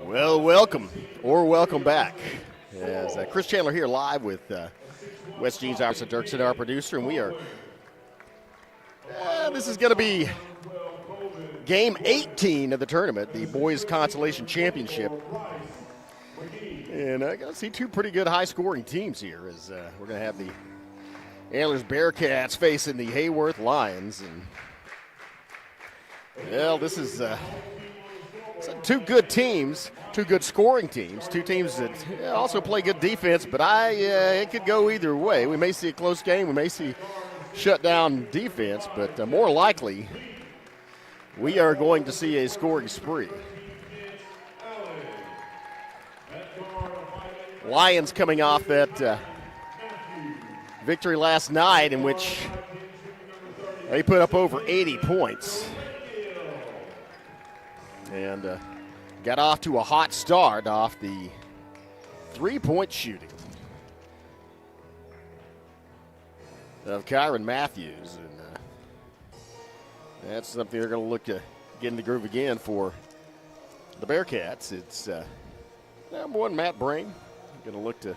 Well, welcome back. As Chris Chandler here live with West Jeans Iverson Dirksen, our producer, and we are. This is going to be game 18 of the tournament, the Boys Consolation Championship. And I got to see two pretty good high-scoring teams here. As we're going to have the Antlers Bearcats facing the Haworth Lions, and well, this is. Two good teams, two good scoring teams, two teams that also play good defense, but it could go either way. We may see a close game, we may see shut-down defense, but more likely we are going to see a scoring spree. Lions coming off that victory last night in which they put up over 80 points. And got off to a hot start off the three-point shooting of Kyron Matthews. And that's something they're going to look to get in the groove again for the Bearcats. It's number one, Matt Brame, going to look to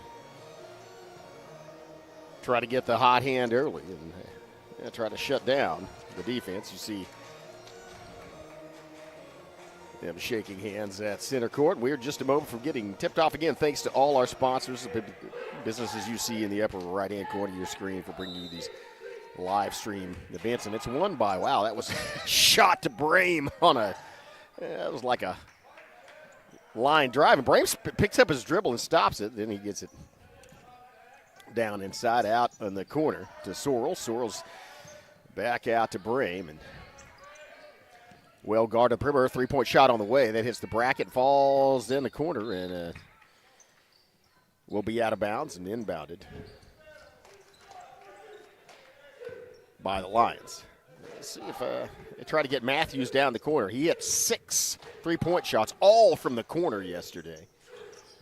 try to get the hot hand early and try to shut down the defense. You see them shaking hands at center court. We're just a moment from getting tipped off again, thanks to all our sponsors, the businesses you see in the upper right-hand corner of your screen for bringing you these live stream events. And it's won by, wow, that was shot to Brame on that was like a line drive. And Brame picks up his dribble and stops it. Then he gets it down inside out in the corner to Sorrell. Sorrell's back out to Brame, and well guarded perimeter, three-point shot on the way. That hits the bracket, falls in the corner, and will be out of bounds and inbounded by the Lions. Let's see if they try to get Matthews down the corner. He hit 6 three-point shots, all from the corner yesterday,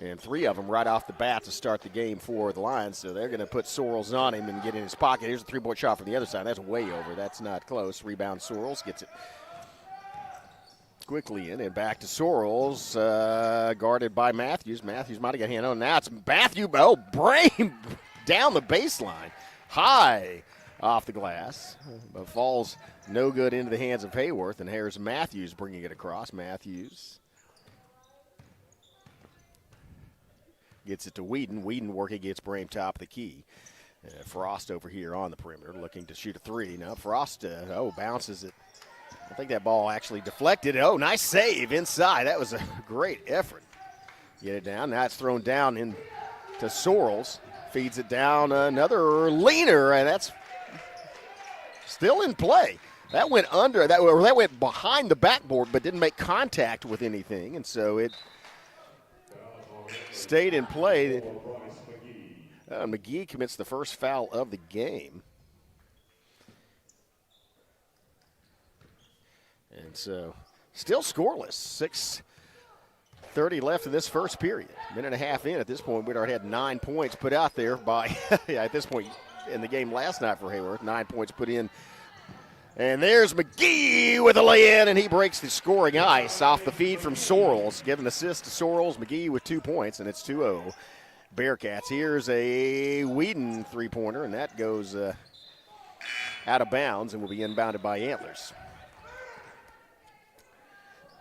and 3 of them right off the bat to start the game for the Lions. So they're going to put Sorrells on him and get in his pocket. Here's a three-point shot from the other side. That's way over. That's not close. Rebound Sorrells, gets it quickly in, and back to Sorrells, guarded by Matthews. Matthews might have got a hand on. Now it's Matthew. Oh, Brame down the baseline, high off the glass, but falls no good into the hands of Haworth, and here's Matthews bringing it across. Matthews gets it to Whedon. Whedon working against Brame top of the key. Frost over here on the perimeter looking to shoot a three. Now Frost, bounces it. I think that ball actually deflected. Oh, nice save inside. That was a great effort. Get it down. Now it's thrown down into Sorrells. Feeds it down. Another leaner, and that's still in play. That went under. That went behind the backboard, but didn't make contact with anything, and so it stayed in play. McGee commits the first foul of the game. And so, still scoreless. 6:30 left in this first period. Minute and a half in at this point. We'd already had 9 points put out there by, at this point in the game last night for Haworth. 9 points put in. And there's McGee with a lay-in, and he breaks the scoring ice off the feed from Sorrells. Give an assist to Sorrells. McGee with 2 points, and it's 2-0. Bearcats. Here's a Whedon three-pointer, and that goes out of bounds and will be inbounded by Antlers.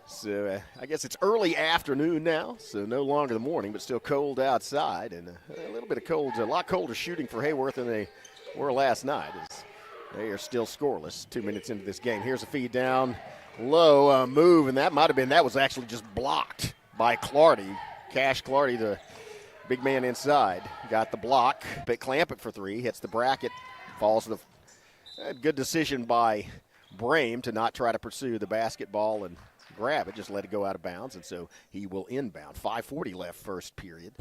So I guess it's early afternoon now, so no longer the morning, but still cold outside, and a little bit of cold, a lot colder shooting for Haworth than they were last night. As they are still scoreless 2 minutes into this game. Here's a feed down low, move, and that was actually just blocked by Clardy. Cash Clardy, the big man inside, got the block, but clamp it for 3, hits the bracket, falls to the good decision by Brame to not try to pursue the basketball and grab it, just let it go out of bounds, and so he will inbound. 5:40 left first period.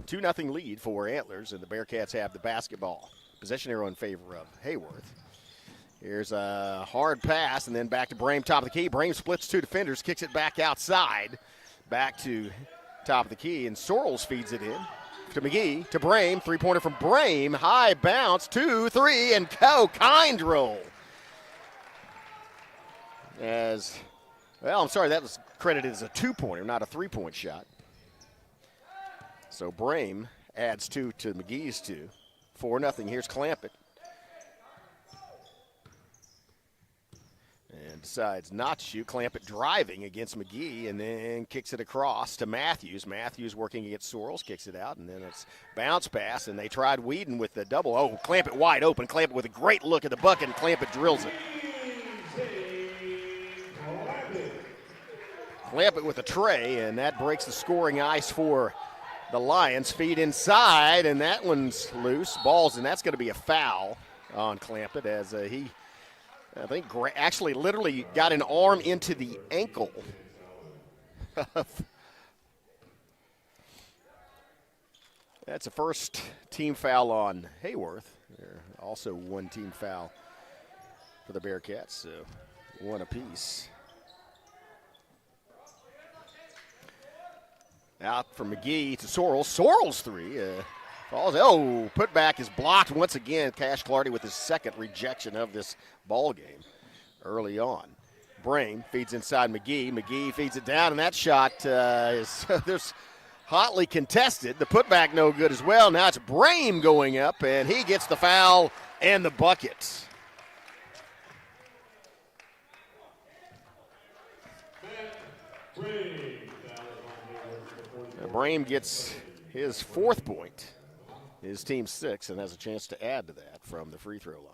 2-0 lead for Antlers, and the Bearcats have the basketball. Possession arrow in favor of Haworth. Here's a hard pass, and then back to Brame, top of the key. Brame splits 2 defenders, kicks it back outside. Back to top of the key, and Sorrells feeds it in to McGee, to Brame. Three-pointer from Brame, high bounce, 2-3, and kind roll. I'm sorry, that was credited as a 2-pointer, not a 3-point shot. So Brame adds 2 to McGee's 2. 4-0. Here's Clampett. And decides not to shoot. Clampett driving against McGee and then kicks it across to Matthews. Matthews working against Sorrells, kicks it out, and then it's bounce pass, and they tried Whedon with the double. Oh, Clampett wide open. Clampett with a great look at the bucket, and Clampett drills it. Clampett with a tray, and that breaks the scoring ice for the Lions. Feed inside, and that one's loose. Balls, and that's going to be a foul on Clampett as he, I think, actually literally got an arm into the ankle. That's a first team foul on Haworth. Also one team foul for the Bearcats, so one apiece. Out from McGee to Sorrells. Sorrells 3. Falls. Oh, putback is blocked once again. Cash Clardy with his second rejection of this ball game early on. Brame feeds inside McGee. McGee feeds it down, and that shot is there's hotly contested. The putback no good as well. Now it's Brame going up, and he gets the foul and the bucket. Brame gets his 4th point, his team's 6th, and has a chance to add to that from the free throw line.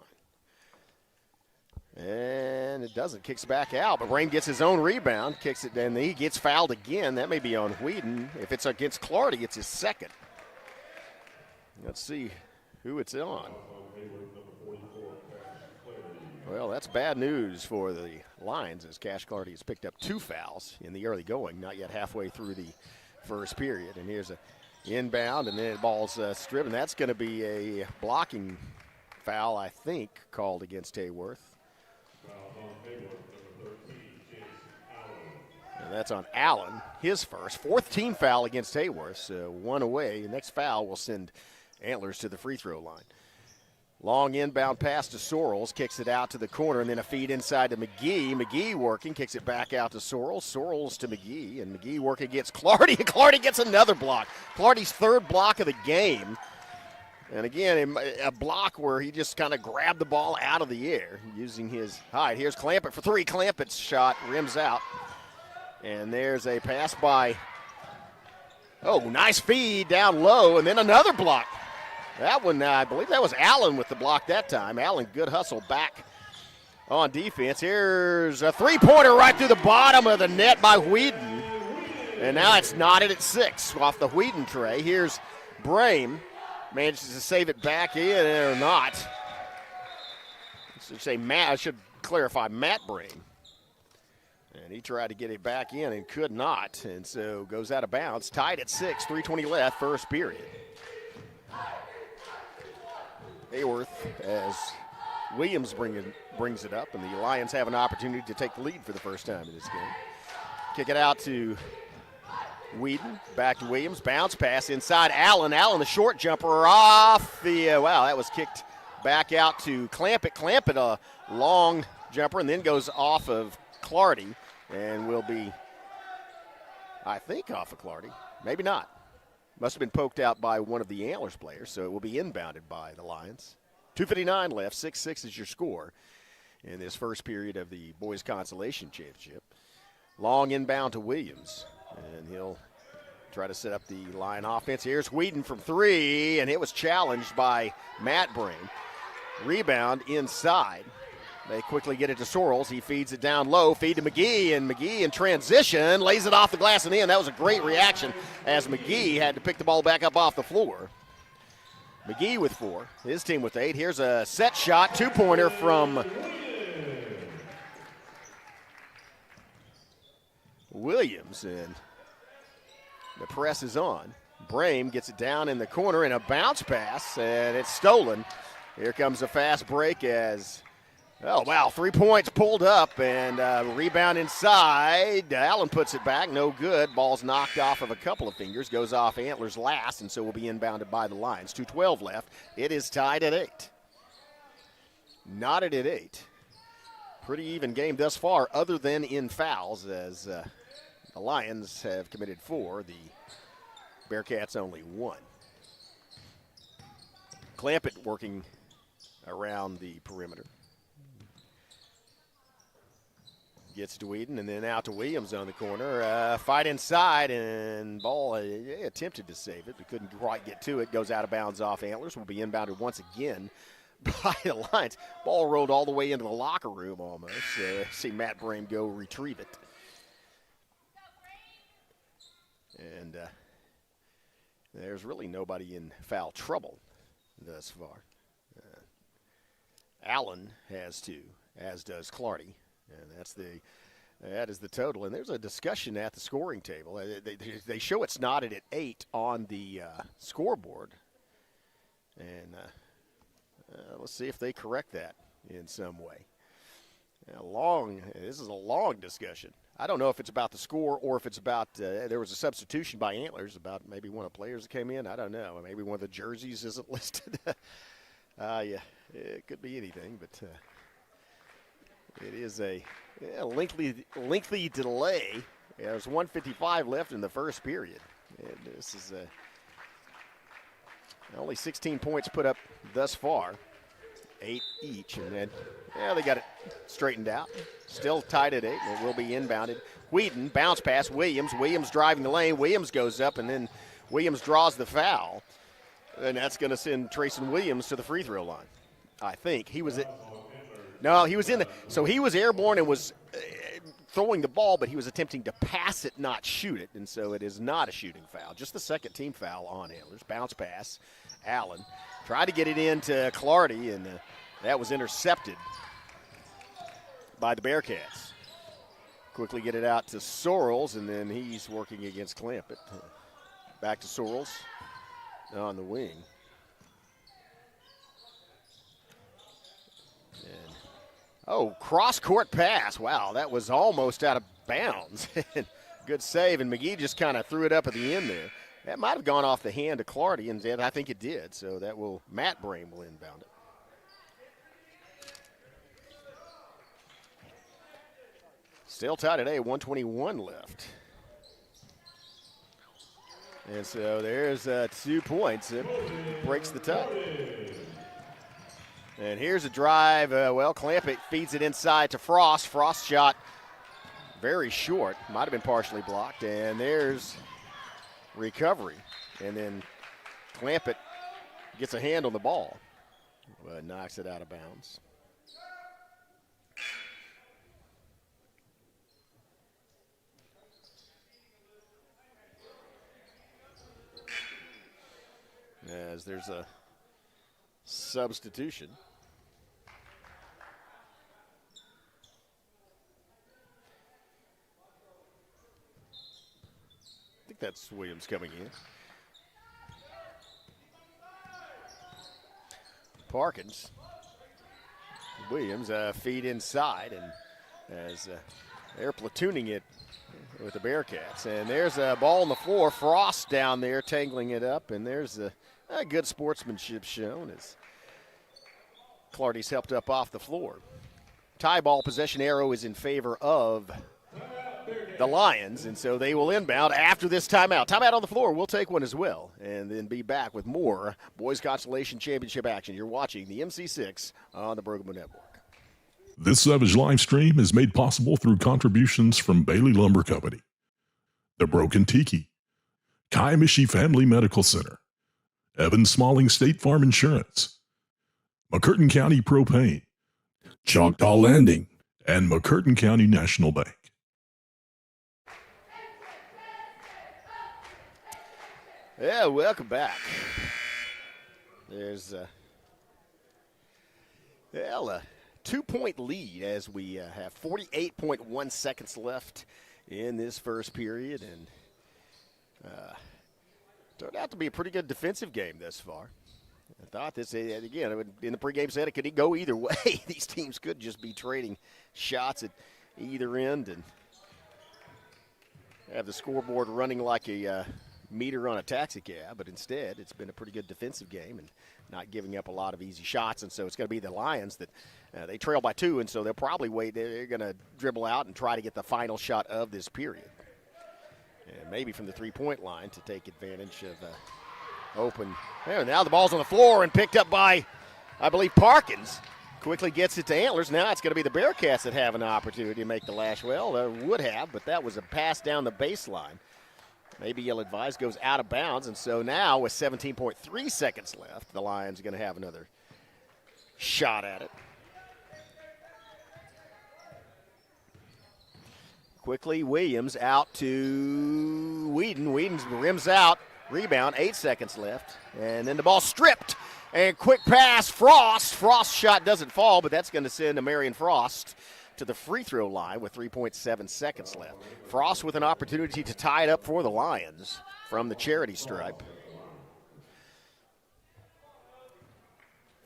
And it doesn't. Kicks back out, but Brame gets his own rebound, kicks it, and he gets fouled again. That may be on Whedon. If it's against Clardy, it's his 2nd. Let's see who it's on. Well, that's bad news for the Lions as Cash Clardy has picked up 2 fouls in the early going, not yet halfway through the first period. And here's a inbound, and then the ball's stripped, and that's going to be a blocking foul, I think, called against Haworth. And that's on Allen, his first. 4th team foul against Haworth, so 1 away. The next foul will send Antlers to the free throw line. Long inbound pass to Sorrells, kicks it out to the corner, and then a feed inside to McGee. McGee working, kicks it back out to Sorrells. Sorrells to McGee, and McGee working against Clardy. Clardy gets another block. Clardy's 3rd block of the game. And again, a block where he just kind of grabbed the ball out of the air using his height. Here's Clampett for 3. Clampett's shot rims out. And there's a pass by, nice feed down low, and then another block. That one, I believe that was Allen with the block that time. Allen, good hustle back on defense. Here's a 3-pointer right through the bottom of the net by Whedon. And now it's knotted at 6 off the Whedon tray. Here's Brame. Manages to save it back in or not. I should clarify Matt Brame. And he tried to get it back in and could not. And so goes out of bounds. Tied at 6, 3:20 left, first period. Haworth as Williams brings it up, and the Lions have an opportunity to take the lead for the first time in this game. Kick it out to Whedon, back to Williams, bounce pass inside Allen. Allen, the short jumper off the, that was kicked back out to Clampett. Clampett, a long jumper, and then goes off of Clardy, and will be, I think, off of Clardy. Maybe not. Must have been poked out by one of the Antlers players, so it will be inbounded by the Lions. 2:59 left, 6-6 is your score in this first period of the Boys Consolation Championship. Long inbound to Williams, and he'll try to set up the Lion offense. Here's Whedon from 3, and it was challenged by Matt Brame. Rebound inside. They quickly get it to Sorrells. He feeds it down low. Feed to McGee, and McGee in transition lays it off the glass and in. That was a great reaction as McGee had to pick the ball back up off the floor. McGee with 4, his team with 8. Here's a set shot, 2-pointer from Williams, and the press is on. Brame gets it down in the corner in a bounce pass, and it's stolen. Here comes a fast break as 3 points pulled up, and rebound inside. Allen puts it back, no good. Ball's knocked off of a couple of fingers, goes off Antlers last, and so will be inbounded by the Lions. 2:12 left. It is tied at 8. Knotted at 8. Pretty even game thus far, other than in fouls, as the Lions have committed 4, the Bearcats only 1. Clampett working around the perimeter. Gets to Eden and then out to Williams on the corner. Fight inside, and ball attempted to save it, but couldn't quite get to it. Goes out of bounds off Antlers. Will be inbounded once again by the Lions. Ball rolled all the way into the locker room almost. See Matt Brame go retrieve it. And there's really nobody in foul trouble thus far. Allen has 2, as does Clardy, and that is the total. And there's a discussion at the scoring table. They show it's knotted at 8 on the scoreboard, and let's see if they correct that in some way. This is a long discussion. I don't know if it's about the score or if it's about there was a substitution by Antlers about maybe one of the players that came in. I don't know. Maybe one of the jerseys isn't listed. Yeah, it could be anything, but it is a lengthy delay. There's 1:55 left in the first period. And this is only 16 points put up thus far. 8 each, and then they got it straightened out. Still tied at 8, and it will be inbounded. Whedon, bounce pass, Williams. Williams driving the lane. Williams goes up, and then Williams draws the foul. And that's going to send Trayson Williams to the free throw line. I think. He was so he was airborne and was throwing the ball, but he was attempting to pass it, not shoot it. And so it is not a shooting foul. Just the second team foul on Antlers. Bounce pass, Allen. Tried to get it into Clardy, and that was intercepted by the Bearcats. Quickly get it out to Sorrells, and then he's working against Clampett. Back to Sorrells on the wing. And, cross-court pass. Wow, that was almost out of bounds. Good save, and McGee just kind of threw it up at the end there. That might have gone off the hand of Clardy, and I think it did. So Matt Brame will inbound it. Still tied today, 1:21 left. And so there's 2 points. It breaks the tie. And here's a drive. Clampett feeds it inside to Frost. Frost shot very short. Might have been partially blocked. And there's recovery. And then Clampett gets a hand on the ball, but knocks it out of bounds. As there's a substitution. I think that's Williams coming in. Parkins. Williams feed inside, and as they're platooning it with the Bearcats. And there's a ball on the floor. Frost down there tangling it up, and there's a good sportsmanship shown as Clardy's helped up off the floor. Tie ball possession arrow is in favor of the Lions, and so they will inbound after this timeout. Timeout on the floor. We'll take one as well, and then be back with more Boys Consolation Championship action. You're watching the MC-6 on the Bergamo Network. This Savage live stream is made possible through contributions from Bailey Lumber Company, The Broken Tiki, Kaimishi Family Medical Center, Evan Smalling State Farm Insurance, McCurtain County Propane, Choctaw Landing, and McCurtain County National Bank. Yeah, welcome back. There's a 2-point lead as we have 48.1 seconds left in this first period, and turned out to be a pretty good defensive game thus far. I thought this, again, in the pregame set, it could go either way. These teams could just be trading shots at either end and have the scoreboard running like a meter on a taxi cab, but instead it's been a pretty good defensive game and not giving up a lot of easy shots. And so it's going to be the Lions that they trail by 2, and so they'll probably wait. They're going to dribble out and try to get the final shot of this period. And maybe from the three-point line to take advantage of open. There, now the ball's on the floor and picked up by, I believe, Parkins. Quickly gets it to Antlers. Now it's going to be the Bearcats that have an opportunity to make the lash. Well, they would have, but that was a pass down the baseline. Maybe ill-advised, goes out of bounds. And so now with 17.3 seconds left, the Lions are going to have another shot at it. Quickly, Williams out to Whedon. Whedon's rims out. Rebound, 8 seconds left. And then the ball stripped. And quick pass, Frost. Frost's shot doesn't fall, but that's going to send Marion Frost to the free throw line with 3.7 seconds left. Frost with an opportunity to tie it up for the Lions from the charity stripe.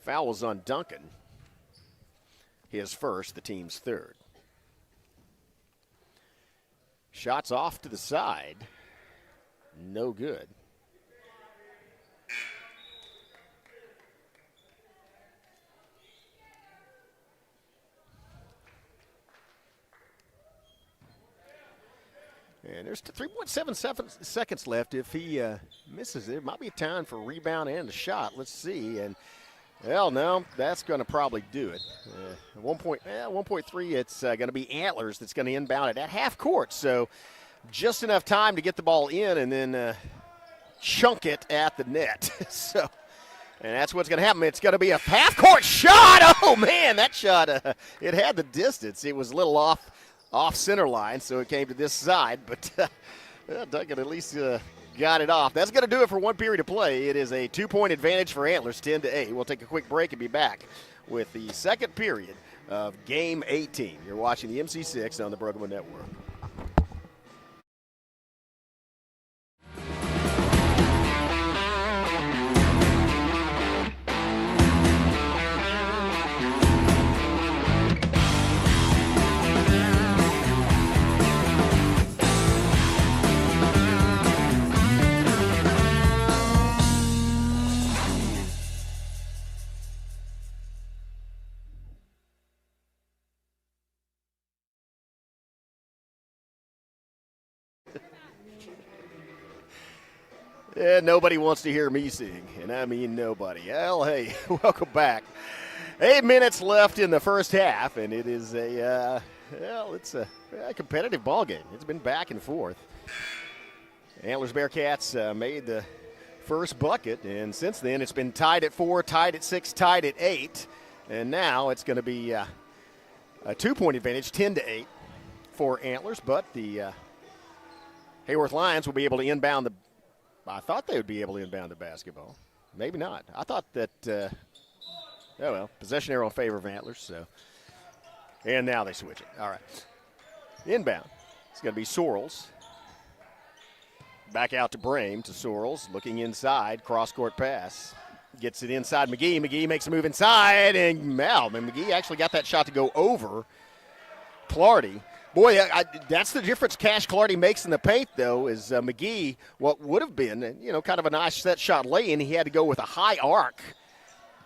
Foul was on Duncan. His first, the team's third. Shots off to the side. No good. And there's 3.7 seconds left. If he misses it, it might be time for a rebound and a shot. Let's see. And, well, no, that's going to probably do it. 1.3, it's going to be Antlers that's going to inbound it at half court. So just enough time to get the ball in and then chunk it at the net. So, and that's what's going to happen. It's going to be a half court shot. Oh, man, that shot, it had the distance. It was a little off center line, so it came to this side, but Duncan at least got it off. That's going to do it for one period of play. It is a 2-point advantage for Antlers, 10-8. We'll take a quick break and be back with the second period of Game 18. You're watching the MC-6 on the Brooklyn Network. Yeah, nobody wants to hear me sing, and I mean nobody. Well, hey, welcome back. 8 minutes left in the first half, and it is it's a competitive ball game. It's been back and forth. Antlers Bearcats made the first bucket, and since then it's been tied at 4, tied at 6, tied at 8, and now it's going to be a 2-point advantage, 10-8 for Antlers, but the Haworth Lions will be able to inbound the I thought they would be able to inbound the basketball. Maybe not. I thought that, possession arrow in favor of Antlers. So, and now they switch it. All right. Inbound. It's going to be Sorrells. Back out to Brame, to Sorrells. Looking inside. Cross-court pass. Gets it inside McGee. McGee makes a move inside. And McGee actually got that shot to go over Clardy. Boy, that's the difference Cash Clardy makes in the paint, though, is McGee, what would have been, kind of a nice set shot lay-in, he had to go with a high arc.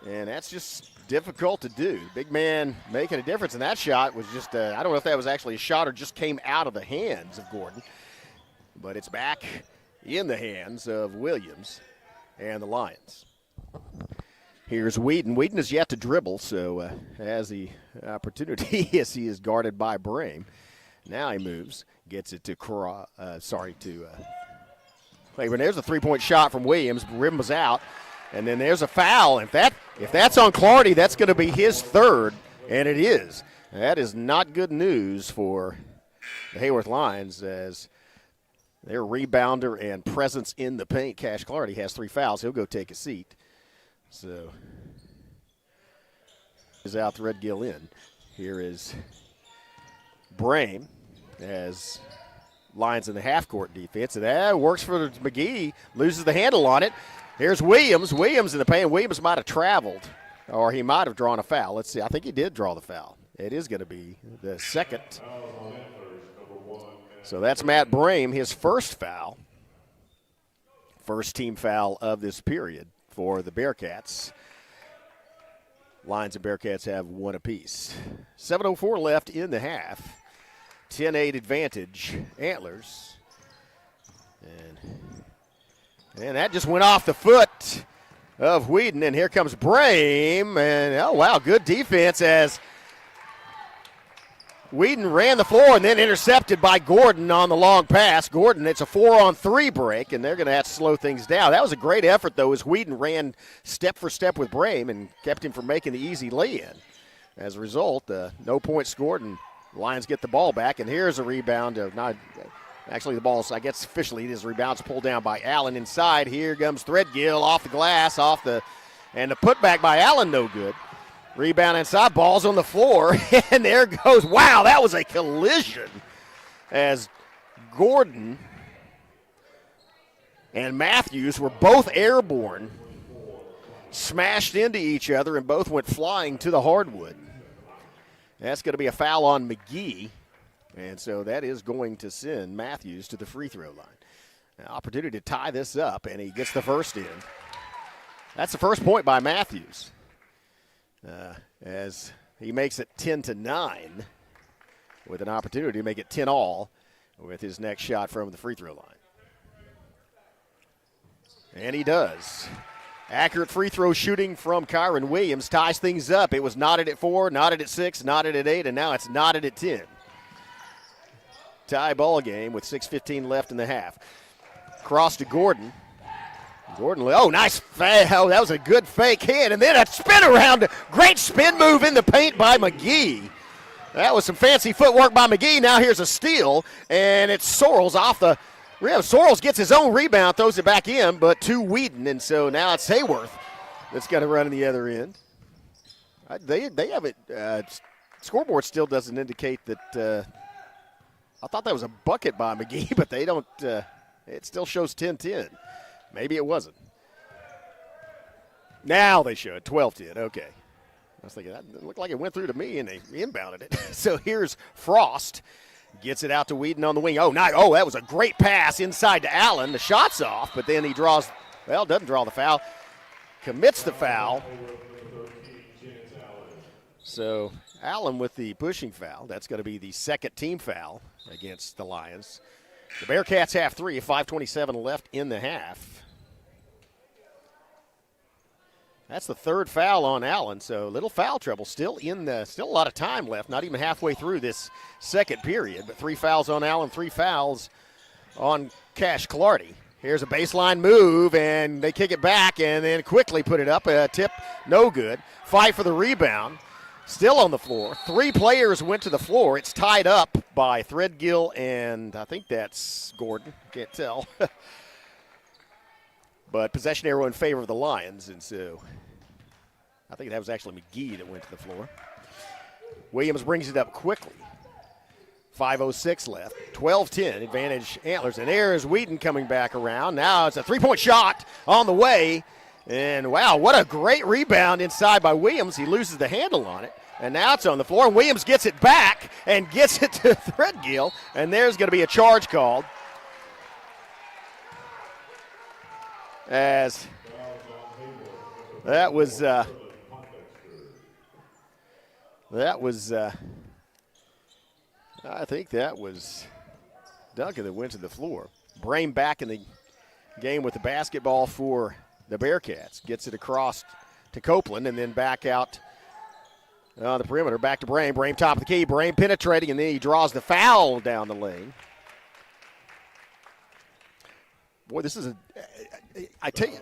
And that's just difficult to do. Big man making a difference, and that shot was just, I don't know if that was actually a shot or just came out of the hands of Gordon. But it's back in the hands of Williams and the Lions. Here's Whedon. Whedon is yet to dribble, so has the opportunity as he is guarded by Brame. Now he moves, gets it to Clayburn. There's a three-point shot from Williams. Rim was out, and then there's a foul. If that's on Clardy, that's going to be his third, and it is. That is not good news for the Haworth Lions as their rebounder and presence in the paint. Cash Clardy has 3 fouls. He'll go take a seat. So is out the Red Gill in. Here is Brame as Lions in the half-court defense. And that works for McGee, loses the handle on it. Here's Williams. Williams in the paint. Williams might have traveled, or he might have drawn a foul. Let's see. I think he did draw the foul. It is going to be the second. So that's Matt Brame, his first foul. First team foul of this period for the Bearcats. Lions and Bearcats have one apiece. 7:04 left in the half. 10-8 advantage, Antlers. And that just went off the foot of Whedon, and here comes Brame, and oh wow, good defense as Whedon ran the floor and then intercepted by Gordon on the long pass. Gordon, it's a 4-on-3 break, and they're going to have to slow things down. That was a great effort, though, as Whedon ran step for step with Brame and kept him from making the easy lay-in. As a result, no point scored, and Lions get the ball back, and here's a rebound. Actually, the ball's, I guess officially, his rebound's pulled down by Allen inside. Here comes Threadgill off the glass, and the putback by Allen, no good. Rebound inside, ball's on the floor, and there goes. Wow, that was a collision as Gordon and Matthews were both airborne, smashed into each other, and both went flying to the hardwood. That's going to be a foul on McGee, and so that is going to send Matthews to the free throw line. An opportunity to tie this up, and he gets the first in. That's the first point by Matthews. As he makes it 10-9 with an opportunity to make it 10-all with his next shot from the free throw line. And he does. Accurate free throw shooting from Kyron Williams ties things up. It was knotted at 4, knotted at 6, knotted at 8, and now it's knotted at 10. Tie ball game with 6:15 left in the half. Cross to Gordon. Gordon, oh, nice foul. That was a good fake hand. And then a spin around. Great spin move in the paint by McGee. That was some fancy footwork by McGee. Now here's a steal, and it's Sorrells off the rim. Sorrells gets his own rebound, throws it back in, but to Whedon. And so now it's Haworth that's got to run in the other end. They have it. Scoreboard still doesn't indicate that. I thought that was a bucket by McGee, but they don't. It still shows 10-10. Maybe it wasn't. Now they show it, 12-10. Okay. I was thinking, that looked like it went through to me, and they inbounded it. So here's Frost. Gets it out to Whedon on the wing. Oh, that was a great pass inside to Allen. The shot's off, but then he doesn't draw the foul. Commits the foul. So Allen with the pushing foul. That's going to be the second team foul against the Lions. The Bearcats have 3, 5:27 left in the half. That's the third foul on Allen, so little foul trouble. Still a lot of time left, not even halfway through this second period, but 3 fouls on Allen, 3 fouls on Cash Clardy. Here's a baseline move, and they kick it back and then quickly put it up. A tip, no good. Fight for the rebound. Still on the floor. 3 players went to the floor. It's tied up by Threadgill, and I think that's Gordon. Can't tell. But possession arrow in favor of the Lions, and so I think that was actually McGee that went to the floor. Williams brings it up quickly. 5:06 left. 12-10 advantage Antlers, and there's Whedon coming back around. Now it's a 3-point shot on the way. And, wow, what a great rebound inside by Williams. He loses the handle on it, and now it's on the floor. And Williams gets it back and gets it to Threadgill, and there's going to be a charge called. As that was I think that was Duncan that went to the floor. Brame back in the game with the basketball for the Bearcats. Gets it across to Copeland and then back out the perimeter. Back to Brame. Brame top of the key. Brame penetrating, and then he draws the foul down the lane. Boy, this is I tell you.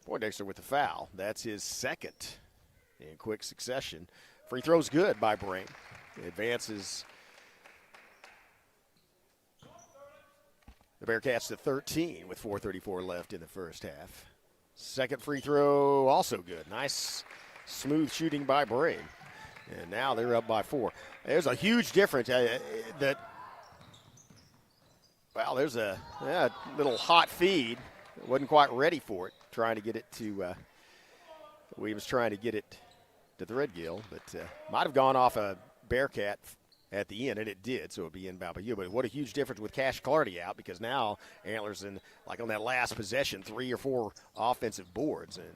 Poindexter with the foul. That's his second in quick succession. Free throw's good by Brame. Advances the Bearcats to 13 with 4:34 left in the first half. Second free throw also good. Nice smooth shooting by Brame. And now they're up by 4. There's a huge difference. There's a little hot feed. Wasn't quite ready for it. Trying to get it to Williams trying to get it to Threadgill, but might have gone off a Bearcat at the end, and it did, so it would be inbound by you. But what a huge difference with Cash Clardy out, because now Antlers, in like on that last possession, 3 or 4 offensive boards, and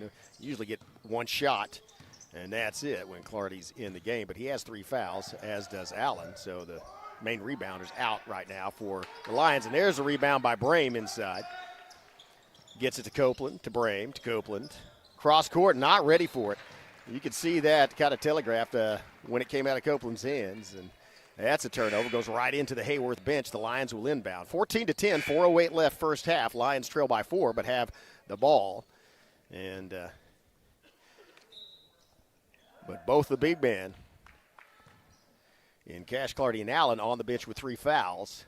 you usually get one shot, and that's it when Clardy's in the game. But he has 3 fouls, as does Allen, so the main rebounder is out right now for the Lions. And there's a rebound by Brame inside. Gets it to Copeland, to Brame, to Copeland. Cross court, not ready for it. You could see that kind of telegraphed when it came out of Copeland's hands. And that's a turnover. Goes right into the Haworth bench. The Lions will inbound. 14-10, 4:08 left first half. Lions trail by 4, but have the ball. And but both the big men in Cash Clardy and Allen on the bench with 3 fouls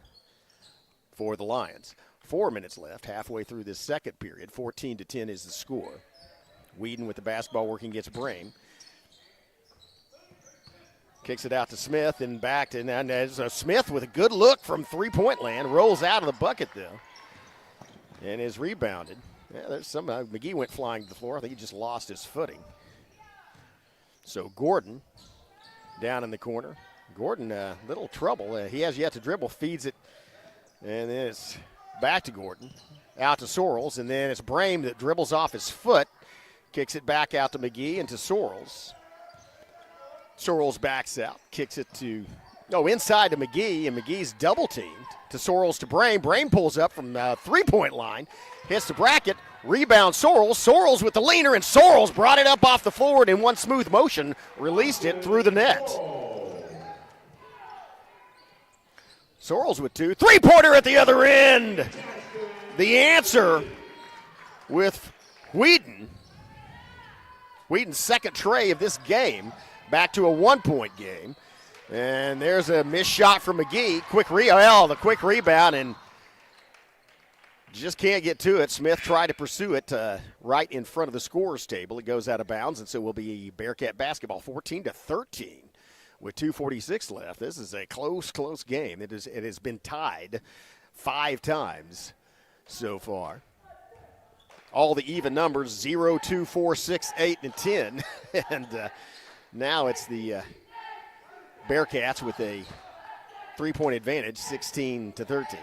for the Lions. 4 minutes left, halfway through this second period. 14-10 is the score. Whedon with the basketball working against Brame. Kicks it out to Smith and back to, and Smith with a good look from three-point land. Rolls out of the bucket, though, and is rebounded. Yeah, there's some, McGee went flying to the floor. I think he just lost his footing. So Gordon down in the corner. Gordon, little trouble. He has yet to dribble, feeds it, and then it's back to Gordon. Out to Sorrells, and then it's Brame that dribbles off his foot. Kicks it back out to McGee and to Sorrells. Sorrells backs out, kicks it to, inside to McGee, and McGee's double teamed. To Sorrells to Brame. Brame pulls up from the three-point line, hits the bracket, rebound Sorrells. Sorrells with the leaner, and Sorrells brought it up off the forward in one smooth motion, released it through the net. Sorrells with 2. Three-pointer at the other end. The answer with Whedon. Whedon's second tray of this game, back to a 1-point game. And there's a missed shot from McGee. The quick rebound, and just can't get to it. Smith tried to pursue it right in front of the scorer's table. It goes out of bounds, and so will be Bearcat basketball, 14-13 with 2:46 left. This is a close game. It has been tied 5 times so far. All the even numbers, 0, 2, 4, 6, 8, and 10. And now it's the Bearcats with a 3-point advantage, 16-13.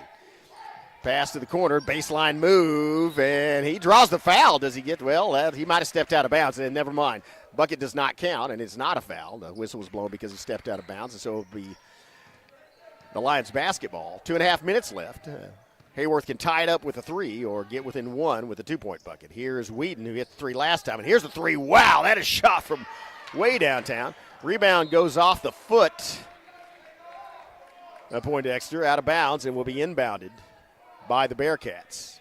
Pass to the corner, baseline move, and he draws the foul. Does he get, he might have stepped out of bounds, and never mind. Bucket does not count, and it's not a foul. The whistle was blown because he stepped out of bounds, and so it'll be the Lions basketball. 2.5 minutes left. Haworth can tie it up with a 3 or get within 1 with a 2-point bucket. Here's Whedon, who hit the 3 last time, and here's the 3. Wow, that is shot from way downtown. Rebound goes off the foot of Poindexter, out of bounds, and will be inbounded by the Bearcats.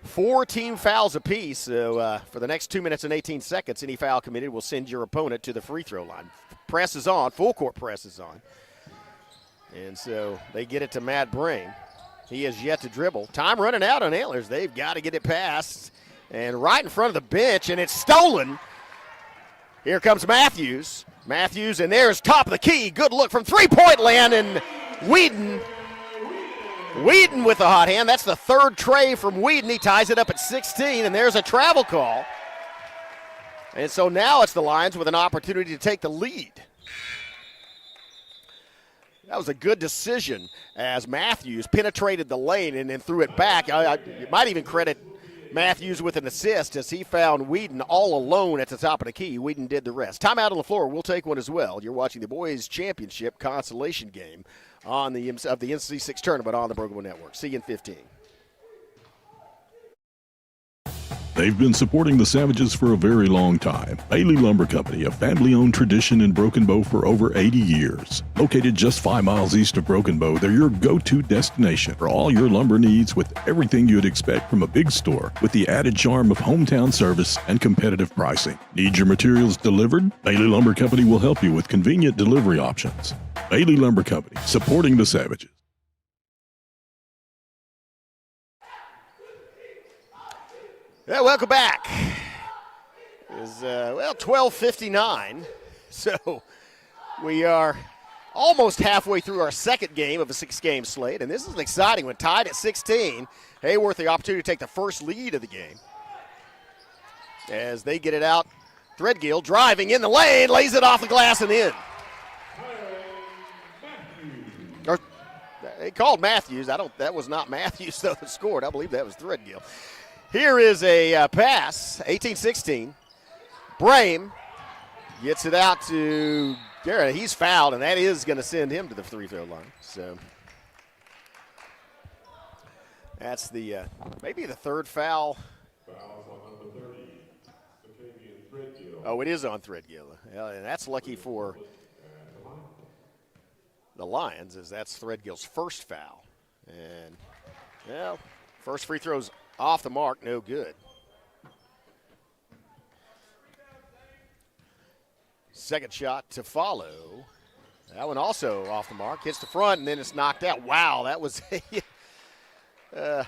4 team fouls apiece, so for the next 2 minutes and 18 seconds, any foul committed will send your opponent to the free throw line. Press is on, full court press is on. And so they get it to Matt Brame. He has yet to dribble. Time running out on Antlers. They've got to get it past. And right in front of the bench, and it's stolen. Here comes Matthews. Matthews, and there's top of the key. Good look from three-point land, and Whedon with the hot hand. That's the 3rd tray from Whedon. He ties it up at 16, and there's a travel call. And so now it's the Lions with an opportunity to take the lead. That was a good decision as Matthews penetrated the lane and then threw it back. You might even credit Matthews with an assist as he found Whedon all alone at the top of the key. Whedon did the rest. Timeout on the floor. We'll take one as well. You're watching the Boys Championship Consolation game of the MC-6 tournament on the Broken Bow Network. See you in 15. They've been supporting the Savages for a very long time. Bailey Lumber Company, a family-owned tradition in Broken Bow for over 80 years. Located just 5 miles east of Broken Bow, they're your go-to destination for all your lumber needs with everything you'd expect from a big store with the added charm of hometown service and competitive pricing. Need your materials delivered? Bailey Lumber Company will help you with convenient delivery options. Bailey Lumber Company, supporting the Savages. Yeah, welcome back. It's 12:59, so we are almost halfway through our second game of a 6-game slate, and this is an exciting one. Tied at 16. Haworth the opportunity to take the first lead of the game as they get it out. Threadgill driving in the lane, lays it off the glass and in. They called Matthews. That was not Matthews, though, that scored. I believe that was Threadgill. Here is a pass, 18-16. Brame gets it out to Garrett. He's fouled, and that is going to send him to the free throw line. So that's the maybe the third foul. Oh, it is on Threadgill. And that's lucky for the Lions, as that's Threadgill's first foul. And, well, first free throw's off the mark, no good. Second shot to follow. That one also off the mark. Hits the front, and then it's knocked out. Wow, that was a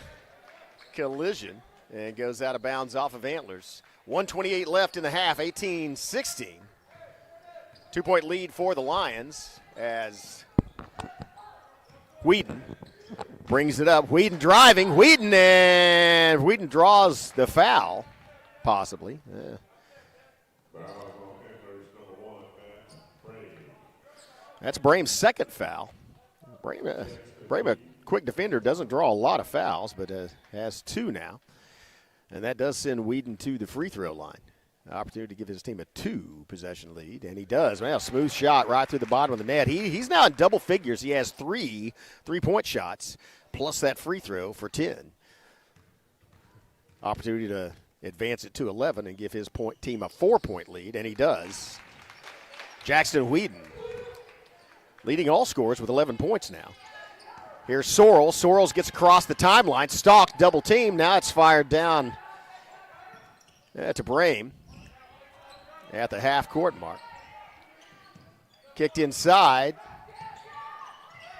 collision. And goes out of bounds off of Antlers. 1:28 left in the half, 18-16. 2-point lead for the Lions as Whedon brings it up. Whedon driving. Whedon draws the foul, possibly. That's Brame's second foul. Brame, a quick defender, doesn't draw a lot of fouls, but has 2 now. And that does send Whedon to the free throw line. An opportunity to give his team a 2-possession lead, and he does. Well, smooth shot right through the bottom of the net. He's now in double figures. He has 3 3-point shots, plus that free throw for 10. Opportunity to advance it to 11 and give his team a 4-point lead, and he does. Jackson Whedon leading all scorers with 11 points now. Here's Sorrell. Sorrells gets across the timeline. Stalked, double team. Now it's fired down to Brame at the half-court mark. Kicked inside.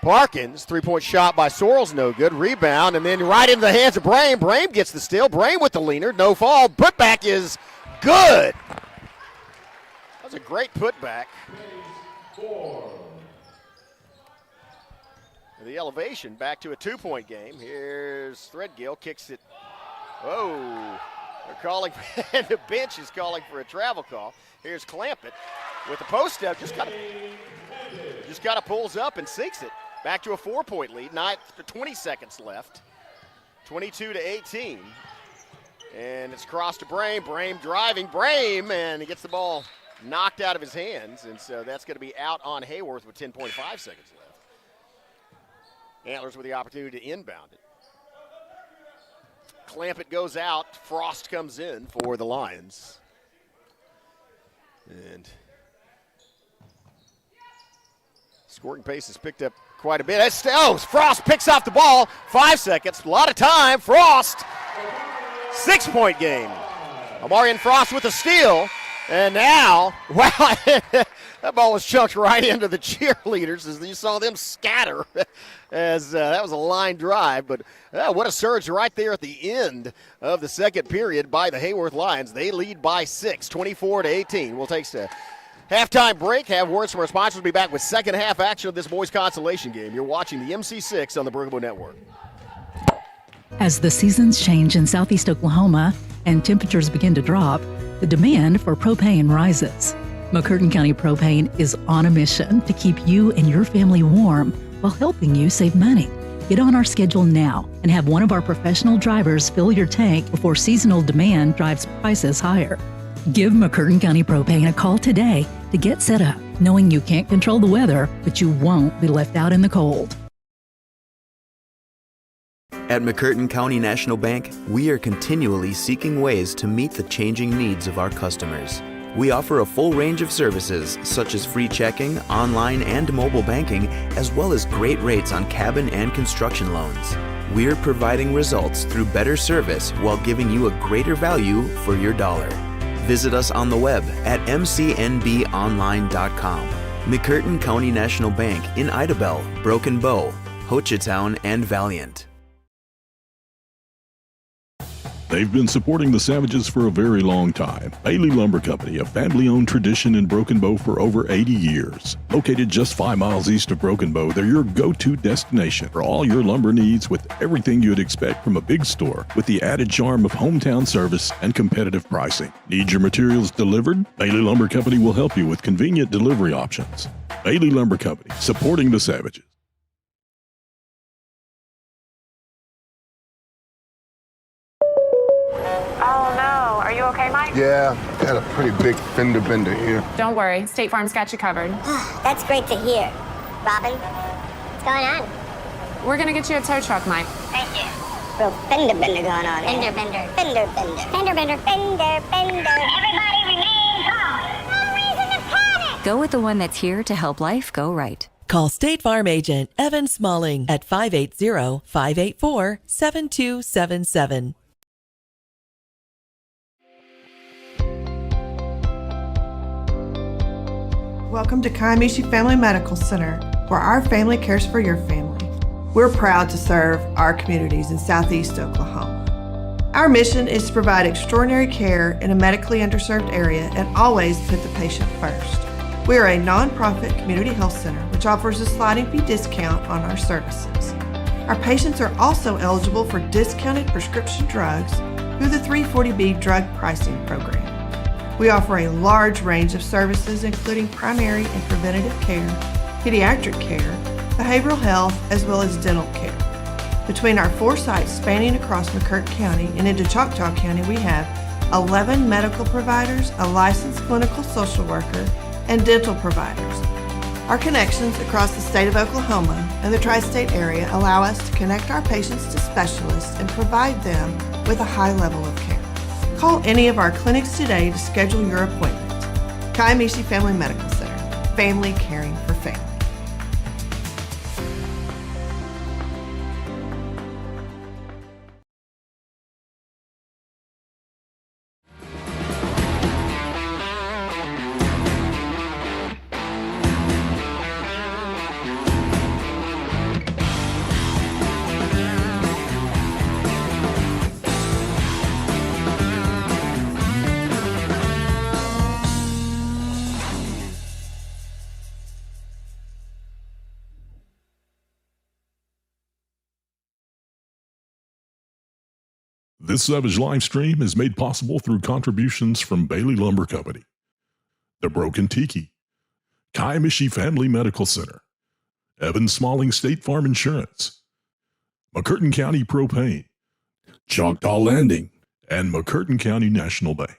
Parkins, 3-point shot by Sorrells, no good. Rebound, and then right into the hands of Brame. Brame gets the steal. Brame with the leaner, no fall. Putback is good. That was a great putback. The elevation back to a 2-point game. Here's Threadgill, kicks it. Oh, they're calling, and the bench is calling for a travel call. Here's Clampett with the post up, just kind of pulls up and sinks it. Back to a 4-point lead, 20 seconds left. 22-18. And it's crossed to Brame. Brame driving, and he gets the ball knocked out of his hands, and so that's going to be out on Haworth with 10.5 seconds left. Antlers with the opportunity to inbound it. Clampett goes out. Frost comes in for the Lions. And scoring pace has picked up quite a bit. Frost picks off the ball. 5 seconds. A lot of time. Frost. 6-point game. Amarian Frost with a steal. And now, wow, that ball was chucked right into the cheerleaders as you saw them scatter as that was a line drive. But what a surge right there at the end of the second period by the Haworth Lions. They lead by 6, 24-18. We'll take a halftime break, have words from our sponsors. We'll be back with second half action of this Boys Consolation game. You're watching the MC-6 on the Brookable Network. As the seasons change in southeast Oklahoma and temperatures begin to drop, the demand for propane rises. McCurtain County Propane is on a mission to keep you and your family warm while helping you save money. Get on our schedule now and have one of our professional drivers fill your tank before seasonal demand drives prices higher. Give McCurtain County Propane a call today to get set up, knowing you can't control the weather, but you won't be left out in the cold. At McCurtain County National Bank, we are continually seeking ways to meet the changing needs of our customers. We offer a full range of services such as free checking, online and mobile banking, as well as great rates on cabin and construction loans. We're providing results through better service while giving you a greater value for your dollar. Visit us on the web at mcnbonline.com. McCurtain County National Bank in Idabel, Broken Bow, Hochatown, and Valiant. They've been supporting the Savages for a very long time. Bailey Lumber Company, a family-owned tradition in Broken Bow for over 80 years. Located just 5 miles east of Broken Bow, they're your go-to destination for all your lumber needs with everything you'd expect from a big store with the added charm of hometown service and competitive pricing. Need your materials delivered? Bailey Lumber Company will help you with convenient delivery options. Bailey Lumber Company, supporting the Savages. Oh, no. Are you okay, Mike? Yeah, got a pretty big fender bender here. Don't worry. State Farm's got you covered. That's great to hear. Robin, what's going on? We're going to get you a tow truck, Mike. Thank you. Real fender bender going on. Fender bender. Fender bender. Fender bender. Fender bender. Everybody remain calm. No reason to panic. Go with the one that's here to help life go right. Call State Farm agent Evan Smalling at 580-584-7277. Welcome to Kiamichi Family Medical Center, where our family cares for your family. We're proud to serve our communities in Southeast Oklahoma. Our mission is to provide extraordinary care in a medically underserved area and always put the patient first. We are a nonprofit community health center which offers a sliding fee discount on our services. Our patients are also eligible for discounted prescription drugs through the 340B drug pricing program. We offer a large range of services including primary and preventative care, pediatric care, behavioral health, as well as dental care. Between our 4 sites spanning across McCurtain County and into Choctaw County, we have 11 medical providers, a licensed clinical social worker, and dental providers. Our connections across the state of Oklahoma and the tri-state area allow us to connect our patients to specialists and provide them with a high level of care. Call any of our clinics today to schedule your appointment. Kiamichi Family Medical Center, family caring for family. This Savage live stream is made possible through contributions from Bailey Lumber Company, The Broken Tiki, Kiamichi Family Medical Center, Evan Smalling State Farm Insurance, McCurtain County Propane, Choctaw Landing, and McCurtain County National Bank.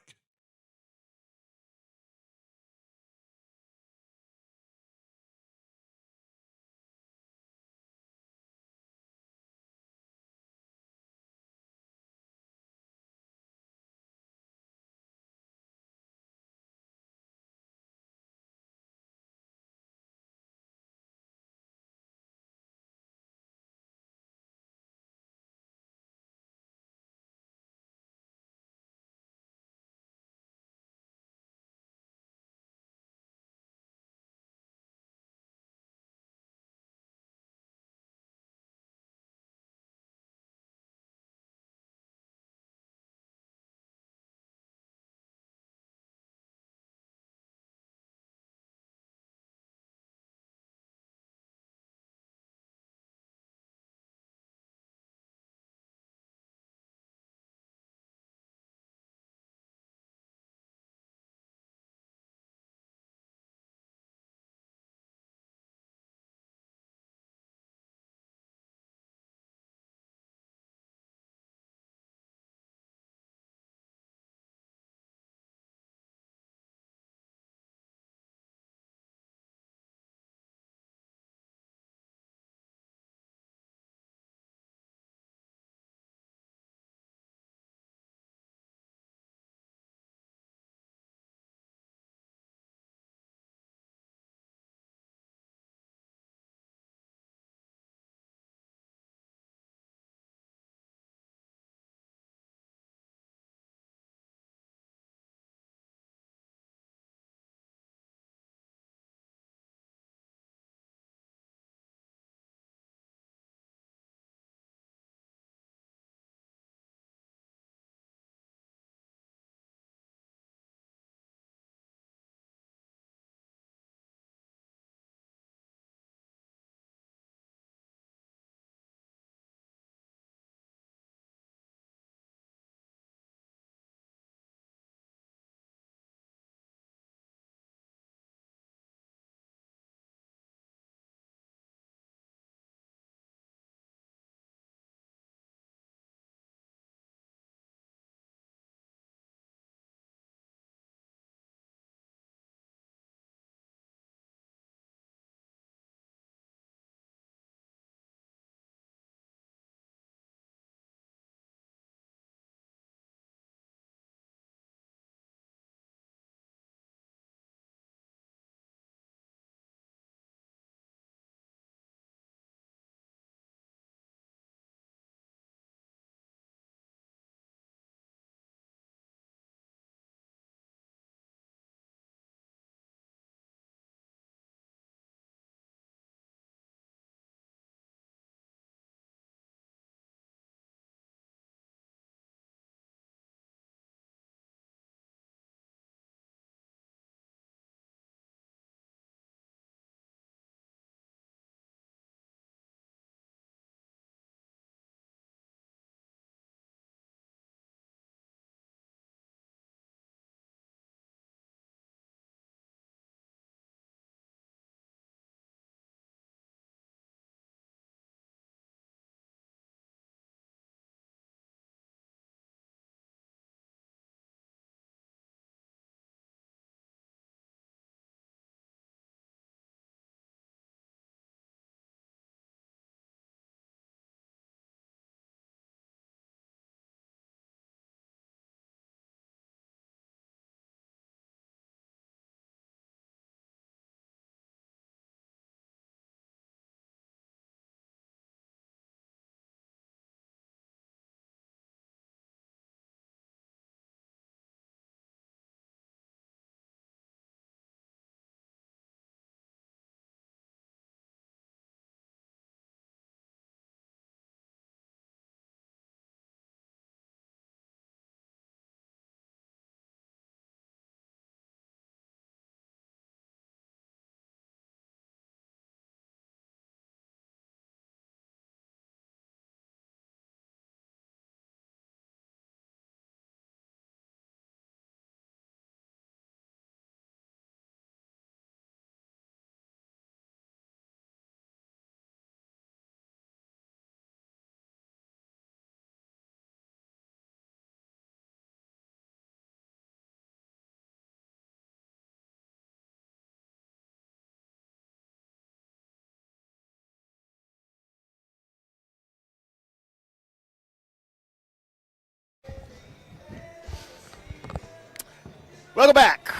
Welcome back.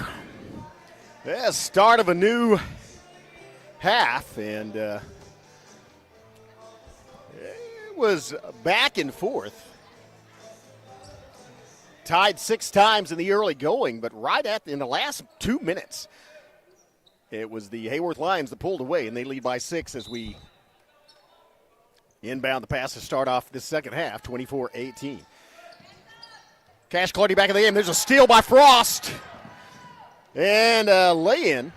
Yeah, start of a new half, and it was back and forth. Tied 6 times in the early going, but in the last 2 minutes, it was the Haworth Lions that pulled away, and they lead by 6 as we inbound the pass to start off this second half, 24-18. Cash Clardy back in the game. There's a steal by Frost. And a lay-in.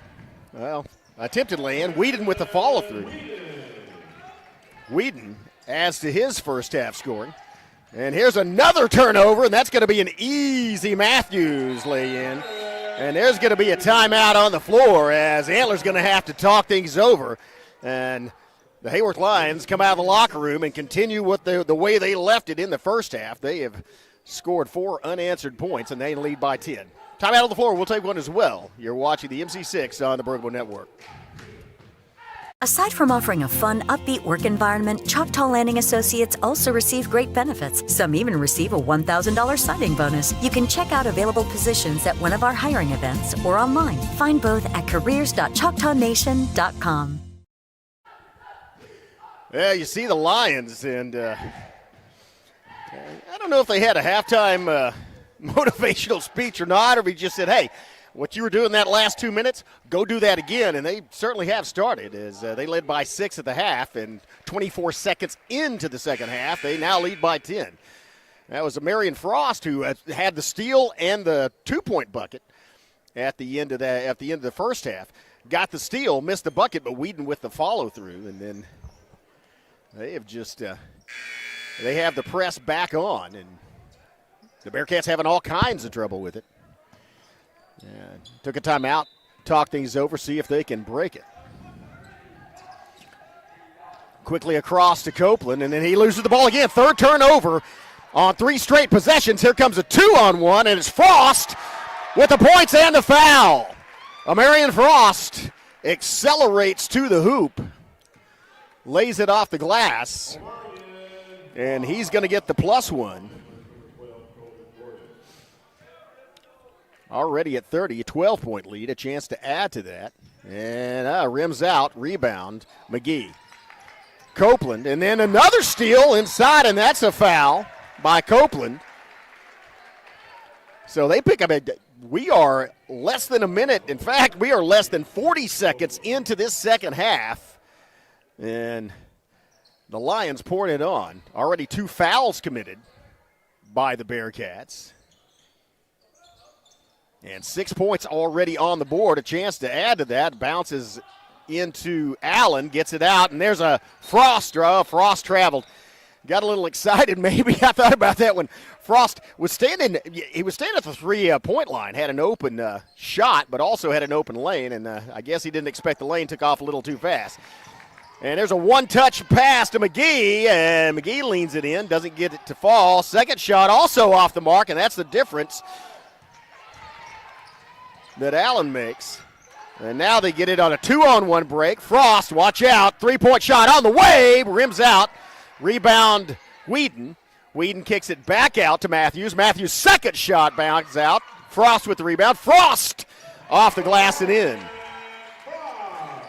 Well, attempted lay-in. Whedon with the follow-through. Whedon adds to his first half scoring. And here's another turnover, and that's going to be an easy Matthews lay-in. And there's going to be a timeout on the floor as Antlers going to have to talk things over. And the Haworth Lions come out of the locker room and continue with the way they left it in the first half. They have scored 4 unanswered points, and they lead by 10. Timeout on the floor. We'll take one as well. You're watching the MC-6 on the Bergamo Network. Aside from offering a fun, upbeat work environment, Choctaw Landing Associates also receive great benefits. Some even receive a $1,000 signing bonus. You can check out available positions at one of our hiring events or online. Find both at careers.choctawnation.com. Yeah, you see the Lions, and I don't know if they had a halftime motivational speech or not, or if he just said, hey, what you were doing that last 2 minutes, go do that again. And they certainly have started as they led by 6 at the half, and 24 seconds into the second half, they now lead by 10. That was Marion Frost who had the steal and the 2-point bucket at the end of the first half. Got the steal, missed the bucket, but Whedon with the follow-through. And then they have just they have the press back on, and the Bearcats having all kinds of trouble with it. Took a timeout, talk things over, see if they can break it. Quickly across to Copeland, and then he loses the ball again. Third turnover on 3 straight possessions. Here comes a 2-on-1, and it's Frost with the points and the foul. Marion Frost accelerates to the hoop, lays it off the glass, and he's going to get the +1. Already at 30, a 12-point lead, a chance to add to that. And rims out, rebound, McGee. Copeland, and then another steal inside, and that's a foul by Copeland. So they pick up we are less than a minute. In fact, we are less than 40 seconds into this second half. And the Lions pouring it on. Already 2 fouls committed by the Bearcats. And 6 points already on the board. A chance to add to that. Bounces into Allen, gets it out, and there's a Frost. Frost traveled. Got a little excited maybe. I thought about that when Frost was standing. He was standing at the 3-point line. Had an open shot, but also had an open lane. And I guess he didn't expect the lane. Took off a little too fast. And there's a one-touch pass to McGee, and McGee leans it in. Doesn't get it to fall. Second shot also off the mark, and that's the difference that Allen makes. And now they get it on a 2-on-1 break. Frost, watch out. 3-point shot on the way. Rims out. Rebound, Whedon. Whedon kicks it back out to Matthews. Matthews' second shot bounces out. Frost with the rebound. Frost off the glass and in.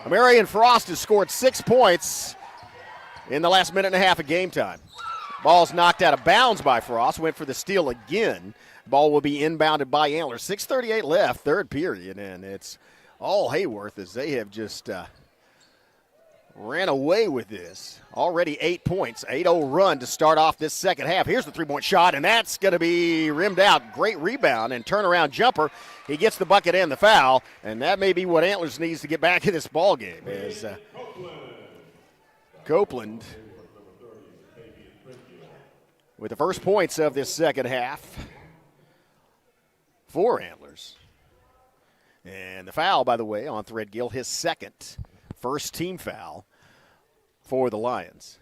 Marion Frost has scored 6 points in the last minute and a half of game time. Ball's knocked out of bounds by Frost. Went for the steal again. Ball will be inbounded by Antlers. 6:38 left, third period, and it's all Haworth as they have just ran away with this. Already 8 points, 8-0 run to start off this second half. Here's the 3-point shot, and that's going to be rimmed out. Great rebound and turnaround jumper. He gets the bucket and the foul, and that may be what Antlers needs to get back in this ball game. As Copeland with the first points of this second half for Antlers. And the foul, by the way, on Threadgill, his second, first team foul for the Lions.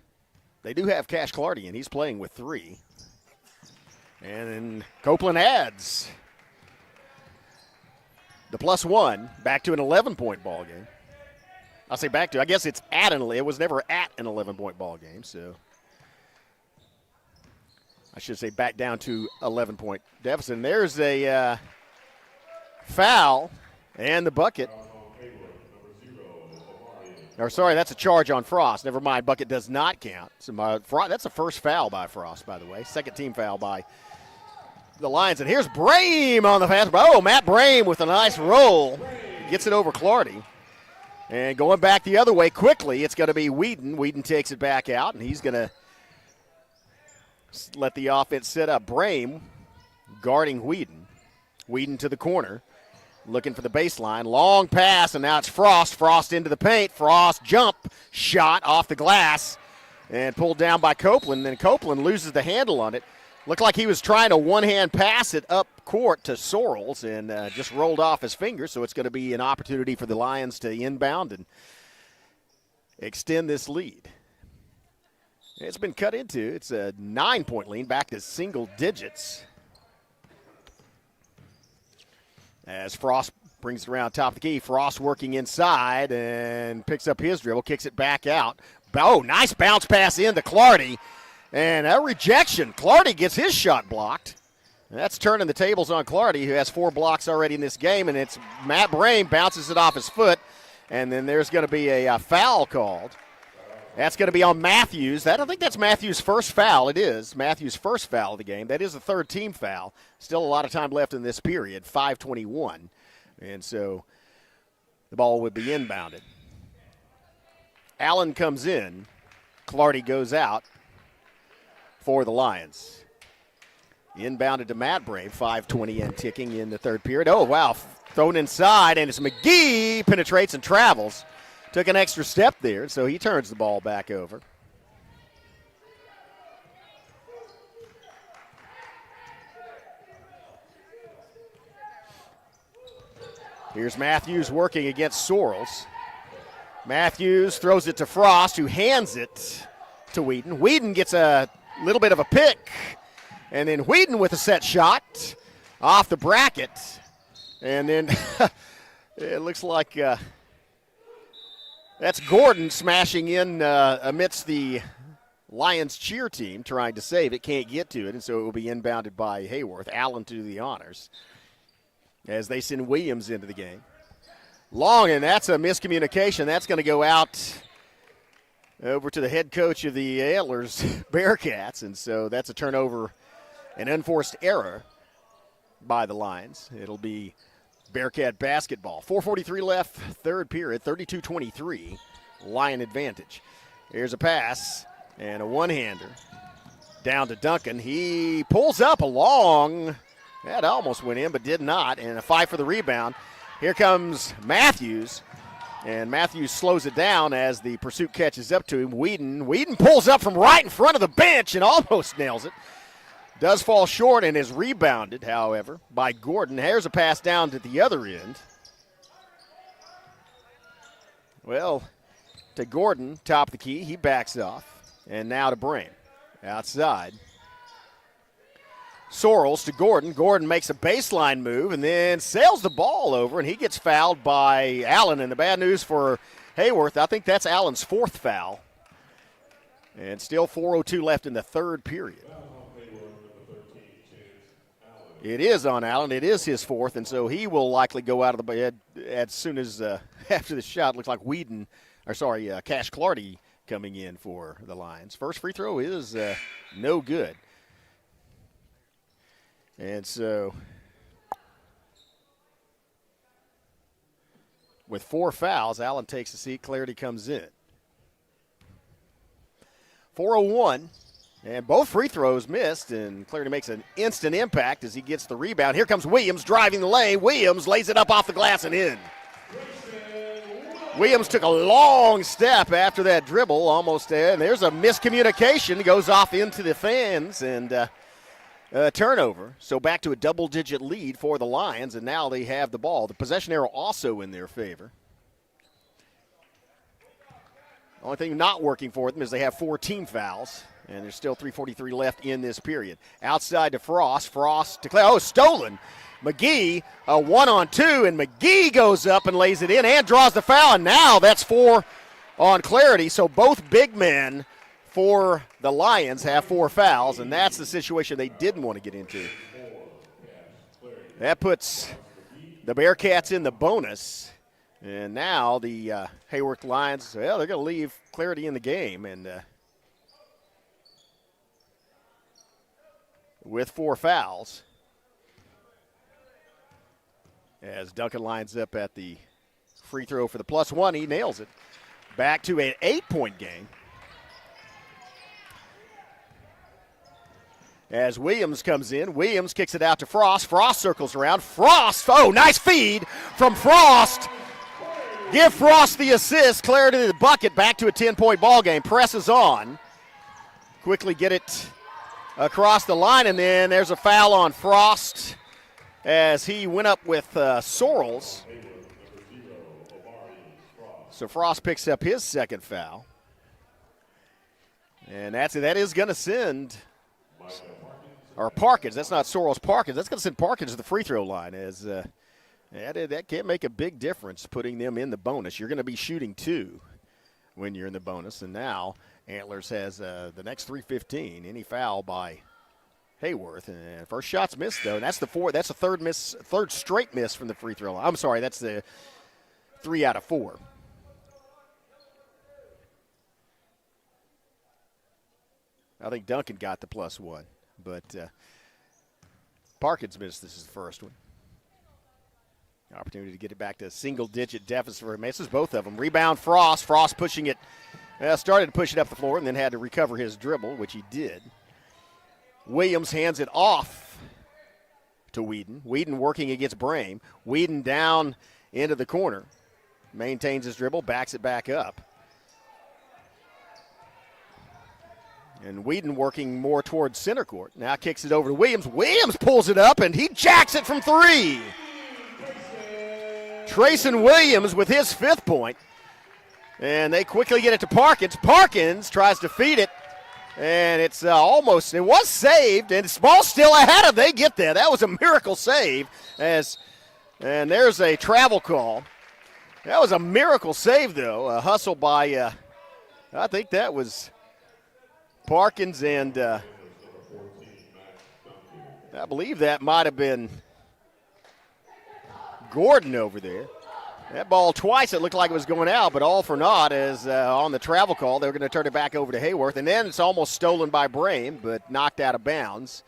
They do have Cash Clardy, and he's playing with 3. And then Copeland adds the +1 back to an 11-point ball game. I'll say back to, I guess it's at it was never at an 11-point ball game, so I should say back down to 11-point deficit. And there's a foul, and the bucket. Or sorry, that's a charge on Frost. Never mind, bucket does not count. So that's the first foul by Frost, by the way. Second team foul by the Lions. And here's Brame on the fast break. Oh, Matt Brame with a nice roll. Gets it over Clardy. And going back the other way quickly, it's going to be Whedon. Whedon takes it back out, and he's going to let the offense set up. Brame guarding Whedon. Whedon to the corner. Looking for the baseline. Long pass, and now it's Frost. Frost into the paint. Frost jump shot off the glass and pulled down by Copeland. Then Copeland loses the handle on it. Looked like he was trying to one-hand pass it up court to Sorrells and just rolled off his fingers, so it's going to be an opportunity for the Lions to inbound and extend this lead. It's been cut into. It's a 9-point lead, back to single digits. As Frost brings it around top of the key. Frost working inside and picks up his dribble, kicks it back out. Oh, nice bounce pass into Clardy. And a rejection. Clardy gets his shot blocked. And that's turning the tables on Clardy, who has 4 blocks already in this game. And it's Matt Brame bounces it off his foot. And then there's going to be a foul called. That's going to be on Matthews. I think that's Matthews' first foul. It is Matthews' first foul of the game. That is the third team foul. Still a lot of time left in this period, 5:21. And so the ball would be inbounded. Allen comes in. Clardy goes out for the Lions. Inbounded to Matt Brave, 5:20 and ticking in the third period. Oh, wow, thrown inside, and it's McGee, penetrates and travels. Took an extra step there, so he turns the ball back over. Here's Matthews working against Sorrells. Matthews throws it to Frost, who hands it to Whedon. Whedon gets a little bit of a pick, and then Whedon with a set shot off the bracket. And then it looks like that's Gordon smashing in amidst the Lions cheer team, trying to save it, can't get to it, and so it will be inbounded by Haworth. Allen to the honors as they send Williams into the game. Long, and that's a miscommunication. That's going to go out over to the head coach of the Antlers Bearcats, and so that's a turnover, an unforced error by the Lions. It'll be Bearcat basketball. 4:43 left, third period, 32-23, Lion advantage. Here's a pass and a one-hander down to Duncan. He pulls up a long, that almost went in but did not, and a fight for the rebound. Here comes Matthews, and Matthews slows it down as the pursuit catches up to him. Whedon pulls up from right in front of the bench and almost nails it. Does fall short and is rebounded, however, by Gordon. Here's a pass down to the other end. Well, to Gordon, top of the key. He backs off. And now to Brame, outside. Sorrells to Gordon. Gordon makes a baseline move and then sails the ball over, and he gets fouled by Allen. And the bad news for Haworth, I think that's Allen's fourth foul. And still 4:02 left in the third period. It is on Allen. It is his fourth, and so he will likely go out of the bed as soon as after the shot. Looks like Cash Clardy coming in for the Lions. First free throw is no good. And so with 4 fouls, Allen takes a seat. Clarity comes in. 4:01. And both free throws missed, and Clarity makes an instant impact as he gets the rebound. Here comes Williams driving the lane. Williams lays it up off the glass and in. Williams took a long step after that dribble, almost there, and there's a miscommunication. Goes off into the fans, and turnover. So back to a double-digit lead for the Lions, and now they have the ball. The possession arrow also in their favor. Only thing not working for them is they have 4 team fouls. And there's still 3:43 left in this period. Outside to Frost. Frost to Clay. Oh, stolen. McGee, a 1-on-2, and McGee goes up and lays it in and draws the foul. And now that's 4 on Clarity. So both big men for the Lions have 4 fouls, and that's the situation they didn't want to get into. That puts the Bearcats in the bonus. And now the Haworth Lions, well, they're going to leave clarity in the game. And with 4 fouls, as Duncan lines up at the free throw for the +1, he nails it. Back to an 8-point game. As Williams comes in, Williams kicks it out to Frost. Frost circles around. Frost, oh, nice feed from Frost. Give Frost the assist. Clarity to the bucket. Back to a 10-point ball game. Presses on. Quickly get it across the line, and then there's a foul on Frost as he went up with Sorrells. So Frost picks up his second foul. And that is going to send, or Parkins, that's not Sorrells, Parkins. That's going to send Parkins to the free throw line as that can't make a big difference putting them in the bonus. You're going to be shooting 2 when you're in the bonus. And now Antlers has the next 3:15. Any foul by Haworth. And first shot's missed, though. And that's the third straight miss from the free throw line. I'm sorry, that's the 3 out of 4. I think Duncan got the +1, but Parkins missed. This is the first one. Opportunity to get it back to a single-digit deficit for him. Misses both of them. Rebound, Frost. Frost pushing it. Started to push it up the floor and then had to recover his dribble, which he did. Williams hands it off to Whedon. Whedon working against Brame. Whedon down into the corner. Maintains his dribble, backs it back up. And Whedon working more towards center court. Now kicks it over to Williams. Williams pulls it up, and he jacks it from 3. Trayson Williams with his 5th point. And they quickly get it to Parkins. Parkins tries to feed it. And it was saved, and Small still ahead of. They get there. That was a miracle save. And there's a travel call. That was a miracle save, though. A hustle by, I think that was Parkins, and I believe that might have been Gordon over there. That ball twice, it looked like it was going out, but all for naught as on the travel call, they're going to turn it back over to Haworth. And then it's almost stolen by Brame, but knocked out of bounds.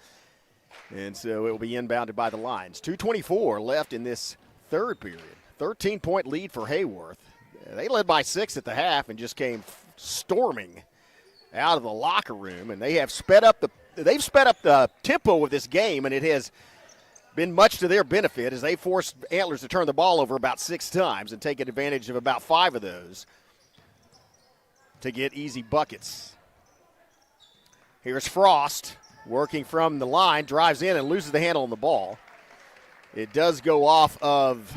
And so it will be inbounded by the Lions. 2:24 left in this third period. 13-point lead for Haworth. They led by 6 at the half and just came storming out of the locker room. And they have sped up the tempo of this game, and it has been much to their benefit as they forced Antlers to turn the ball over about 6 times and take advantage of about 5 of those to get easy buckets. Here's Frost working from the line, drives in and loses the handle on the ball. It does go off of,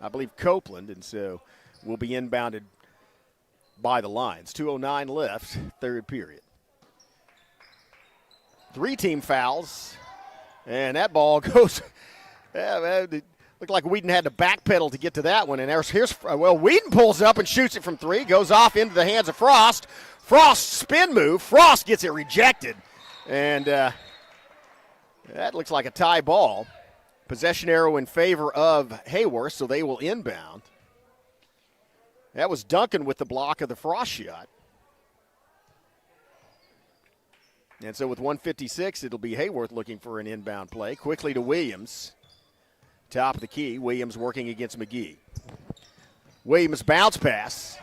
I believe, Copeland, and so will be inbounded by the Lions. 2:09 left, third period. 3 team fouls. And that ball goes, it looked like Whedon had to backpedal to get to that one. And Whedon pulls up and shoots it from 3, goes off into the hands of Frost. Frost spin move. Frost gets it rejected. And that looks like a tie ball. Possession arrow in favor of Haworth, so they will inbound. That was Duncan with the block of the Frost shot. And so with 1:56, it'll be Haworth looking for an inbound play. Quickly to Williams. Top of the key. Williams working against McGee. Williams bounce pass.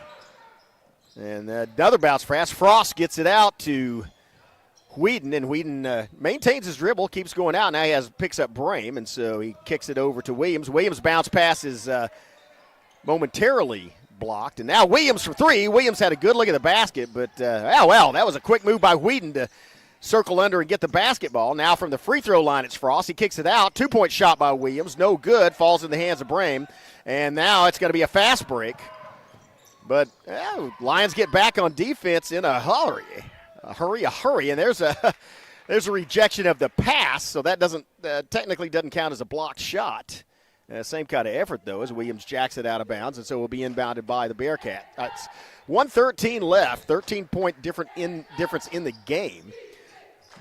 And another bounce pass. Frost gets it out to Whedon, and Whedon maintains his dribble, keeps going out. Now he picks up Brame, and so he kicks it over to Williams. Williams' bounce pass is momentarily blocked. And now Williams for 3. Williams had a good look at the basket, but that was a quick move by Whedon to circle under and get the basketball. Now from the free throw line, it's Frost. He kicks it out. 2-point shot by Williams. No good. Falls in the hands of Brame. And now it's going to be a fast break. But Lions get back on defense in a hurry. And there's a rejection of the pass, so that technically doesn't count as a blocked shot. Same kind of effort, though, as Williams jacks it out of bounds, and so will be inbounded by the Bearcat. It's 1:13 left, 13-point difference in the game.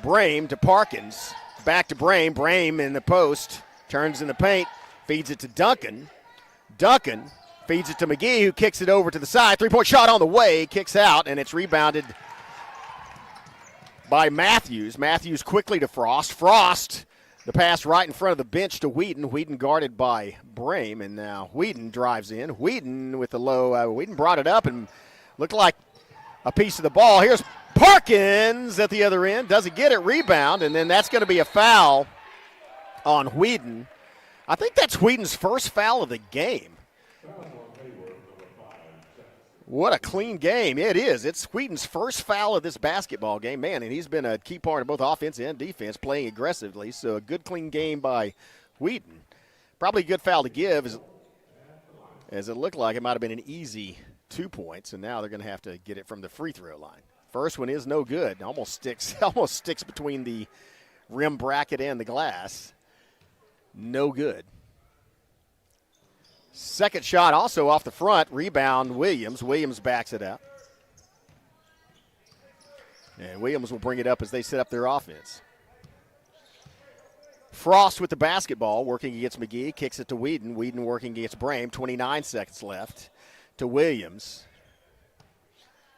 Brame to Parkins, back to Brame. Brame in the post, turns in the paint, feeds it to Duncan. Duncan feeds it to McGee, who kicks it over to the side. Three-point shot on the way, kicks out, and it's rebounded by Matthews. Matthews quickly to Frost. Frost, the pass right in front of the bench to Wheaton. Wheaton guarded by Brame, and now Wheaton drives in. Wheaton with the low. Wheaton brought it up and looked like a piece of the ball. Here's Parkins at the other end. Doesn't get it. Rebound, and then that's going to be a foul on Wheaton. I think that's Wheaton's first foul of the game. What a clean game. It is. It's Wheaton's first foul of this basketball game. Man, and he's been a key part of both offense and defense, playing aggressively. So a good, clean game by Wheaton. Probably a good foul to give, as it looked like it might have been an easy 2 points, and now they're going to have to get it from the free throw line. First one is no good. Almost sticks between the rim bracket and the glass. No good. Second shot also off the front. Rebound, Williams. Williams backs it out. And Williams will bring it up as they set up their offense. Frost with the basketball, working against McGee. Kicks it to Wheaton. Wheaton working against Brame. 29 seconds left to Williams.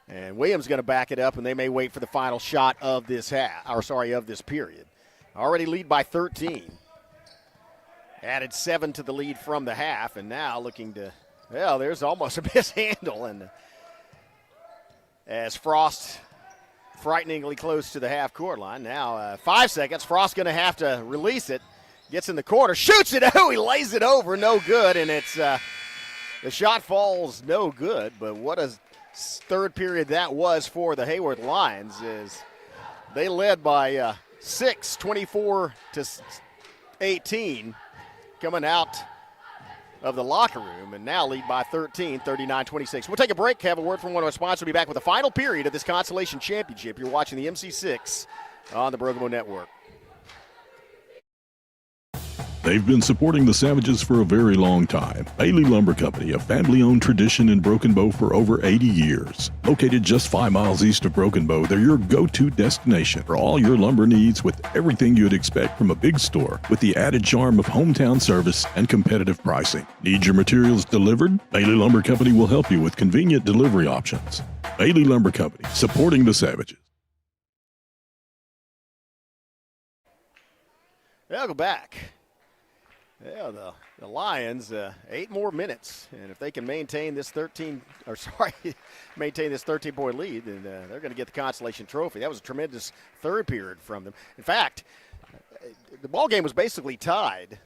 And Williams going to back it up, and they may wait for the final shot of this of this period. Already lead by 13. Added 7 to the lead from the half, and now looking to, well, there's almost a mishandle. And as Frost frighteningly close to the half-court line. Now 5 seconds. Frost going to have to release it. Gets in the corner, shoots it. Oh, he lays it over. No good, and it's the shot falls no good. But what a third period that was for the Haworth Lions, is they led by 6, 24-18. Coming out of the locker room, and now lead by 13, 39-26. We'll take a break, have a word from one of our sponsors. We'll be back with the final period of this Consolation Championship. You're watching the MC-6 on the Broken Bow Network. They've been supporting the Savages for a very long time. Bailey Lumber Company, a family-owned tradition in Broken Bow for over 80 years. Located just 5 miles east of Broken Bow, they're your go-to destination for all your lumber needs, with everything you'd expect from a big store, with the added charm of hometown service and competitive pricing. Need your materials delivered? Bailey Lumber Company will help you with convenient delivery options. Bailey Lumber Company, supporting the Savages. I'll go back. Yeah, the Lions, 8 more minutes, and if they can maintain this 13-point lead, then they're going to get the consolation trophy. That was a tremendous third period from them. In fact, the ball game was basically tied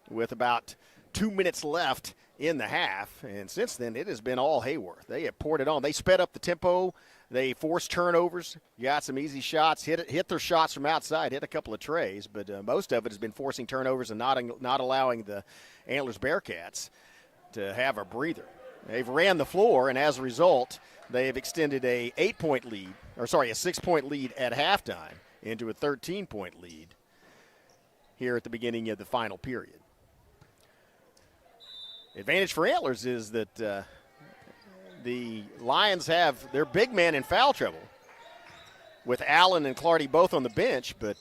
with about 2 minutes left in the half, and since then it has been all Haworth. They have poured it on. They sped up the tempo. They forced turnovers, got some easy shots, hit their shots from outside, hit a couple of trays, but most of it has been forcing turnovers and not allowing the Antlers Bearcats to have a breather. They've ran the floor, and as a result, they've extended a 6-point lead at halftime into a 13-point lead here at the beginning of the final period. Advantage for Antlers is that the Lions have their big man in foul trouble with Allen and Clardy both on the bench, but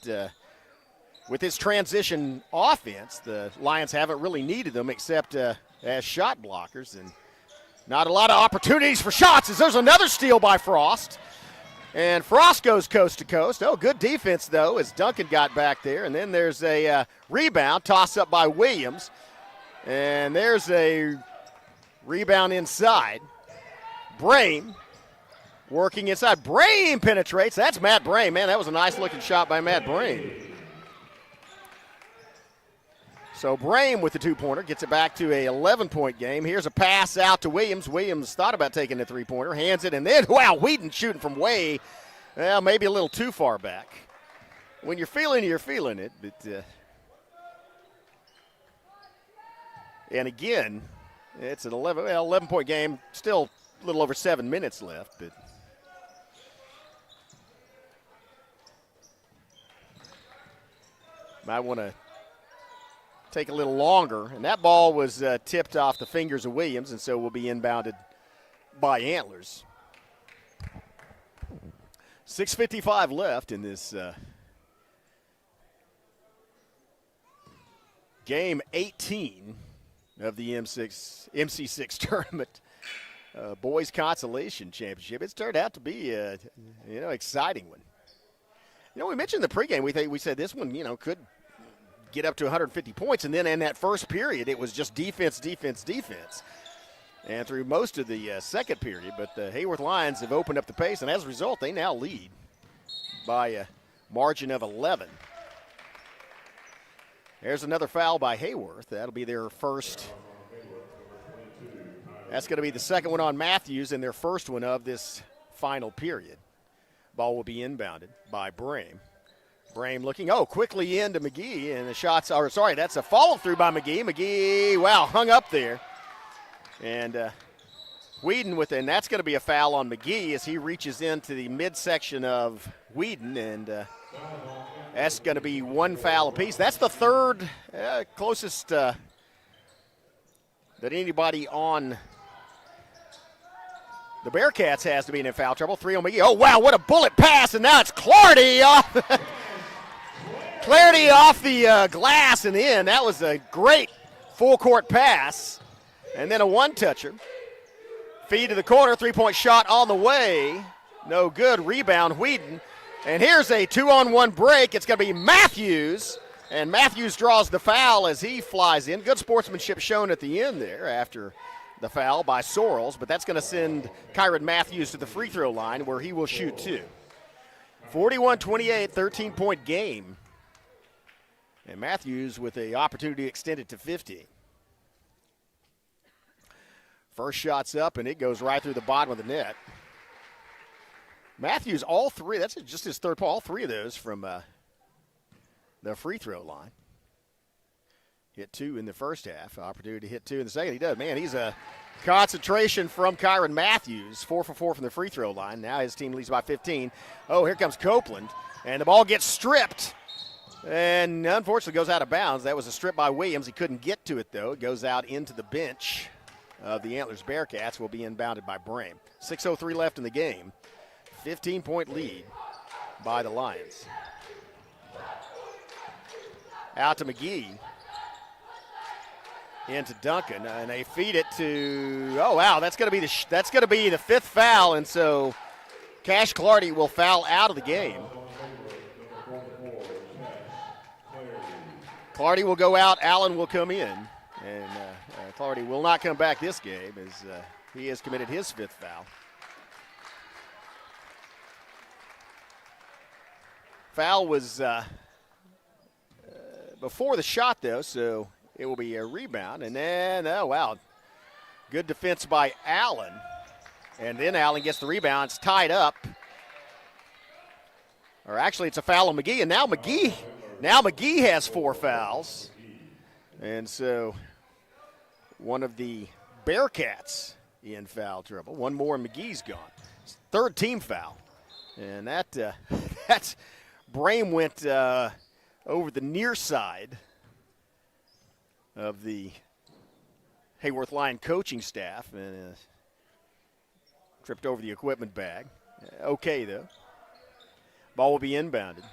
with this transition offense, the Lions haven't really needed them except as shot blockers, and not a lot of opportunities for shots, as there's another steal by Frost. And Frost goes coast to coast. Oh, good defense, though, as Duncan got back there. And then there's a rebound, toss up by Williams. And there's a rebound inside. Brame working inside. Brame penetrates. That's Matt Brame. Man, that was a nice-looking shot by Matt Brame. So Brame with the two-pointer gets it back to a 11-point game. Here's a pass out to Williams. Williams thought about taking the three-pointer, hands it, and then, wow, Wheaton shooting from way, well, maybe a little too far back. When you're feeling it. But, and again, it's an 11-point game, still a little over 7 minutes left, but might want to take a little longer. And that ball was tipped off the fingers of Williams, and so will be inbounded by Antlers. 6:55 left in this game 18 of the MC-6 tournament. Boys Consolation Championship. It's turned out to be a exciting one. We mentioned the pregame. We said this one, could get up to 150 points, and then in that first period, it was just defense, defense, defense. And through most of the second period, but the Haworth Lions have opened up the pace, and as a result, they now lead by a margin of 11. There's another foul by Haworth. That'll be their first. That's going to be the second one on Matthews and their first one of this final period. Ball will be inbounded by Brame. Brame looking, quickly into McGee, and the that's a follow-through by McGee. McGee, hung up there. And Whedon and that's going to be a foul on McGee as he reaches into the midsection of Whedon, and that's going to be one foul apiece. That's the third closest that anybody on the Bearcats has to be in foul trouble. 3 on McGee. Oh, wow, what a bullet pass, and now it's Clardy off. Clardy off the glass and in. That was a great full-court pass. And then a one-toucher. Feed to the corner, three-point shot on the way. No good, rebound, Whedon. And here's a 2-on-1 break. It's going to be Matthews. And Matthews draws the foul as he flies in. Good sportsmanship shown at the end there after the foul by Sorrells, but that's going to send Kyron Matthews to the free throw line where he will shoot 2. 41-28, 13-point game. And Matthews with the opportunity to extend it to 15. First shot's up, and it goes right through the bottom of the net. Matthews, all three, that's just his third ball, all three of those from the free throw line. Hit 2 in the first half. Opportunity to hit 2 in the second. He does. Man, he's a concentration from Kyron Matthews. 4 for 4 from the free throw line. Now his team leads by 15. Oh, here comes Copeland. And the ball gets stripped. And unfortunately goes out of bounds. That was a strip by Williams. He couldn't get to it, though. It goes out into the bench of the Antlers Bearcats. Will be inbounded by Brame. 6:03 left in the game. 15-point lead by the Lions. Out to McGee. Into Duncan, and they feed it to. Oh wow, that's going to be the fifth foul, and so Cash Clardy will foul out of the game. Clardy will go out. Allen will come in, and Clardy will not come back this game as he has committed his fifth foul. Foul was before the shot though, so. It will be a rebound, and then, oh, wow. Good defense by Allen. And then Allen gets the rebound. It's tied up. Or actually, it's a foul on McGee, and now McGee has 4 fouls. And so one of the Bearcats in foul trouble. One more, and McGee's gone. Third team foul. And that's Brame went over the near side of the Haworth Lion coaching staff and tripped over the equipment bag. Okay, though. Ball will be inbounded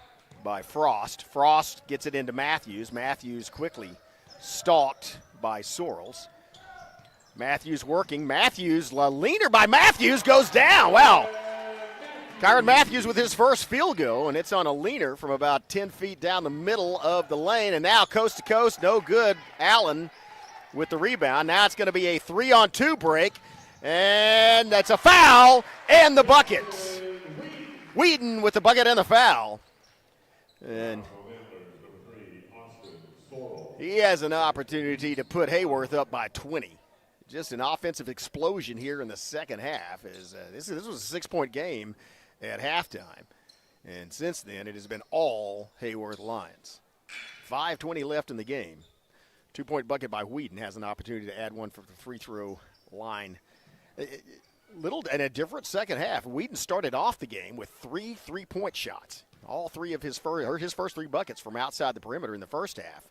by Frost. Frost gets it into Matthews. Matthews quickly stalked by Sorrells. Matthews working. Matthews, La leaner by Matthews goes down. Wow. Kyron Matthews with his first field goal, and it's on a leaner from about 10 feet down the middle of the lane. And now coast to coast, no good. Allen with the rebound. Now it's going to be a 3-on-2 break, and that's a foul and the bucket. Whedon with the bucket and the foul. And he has an opportunity to put Haworth up by 20. Just an offensive explosion here in the second half. This was a 6-point game at halftime. And since then, it has been all Haworth Lions. 5:20 left in the game. 2-point bucket by Whedon has an opportunity to add one for the free throw line. And a different second half. Whedon started off the game with 3 3-point shots. All 3 of his first 3 buckets from outside the perimeter in the first half.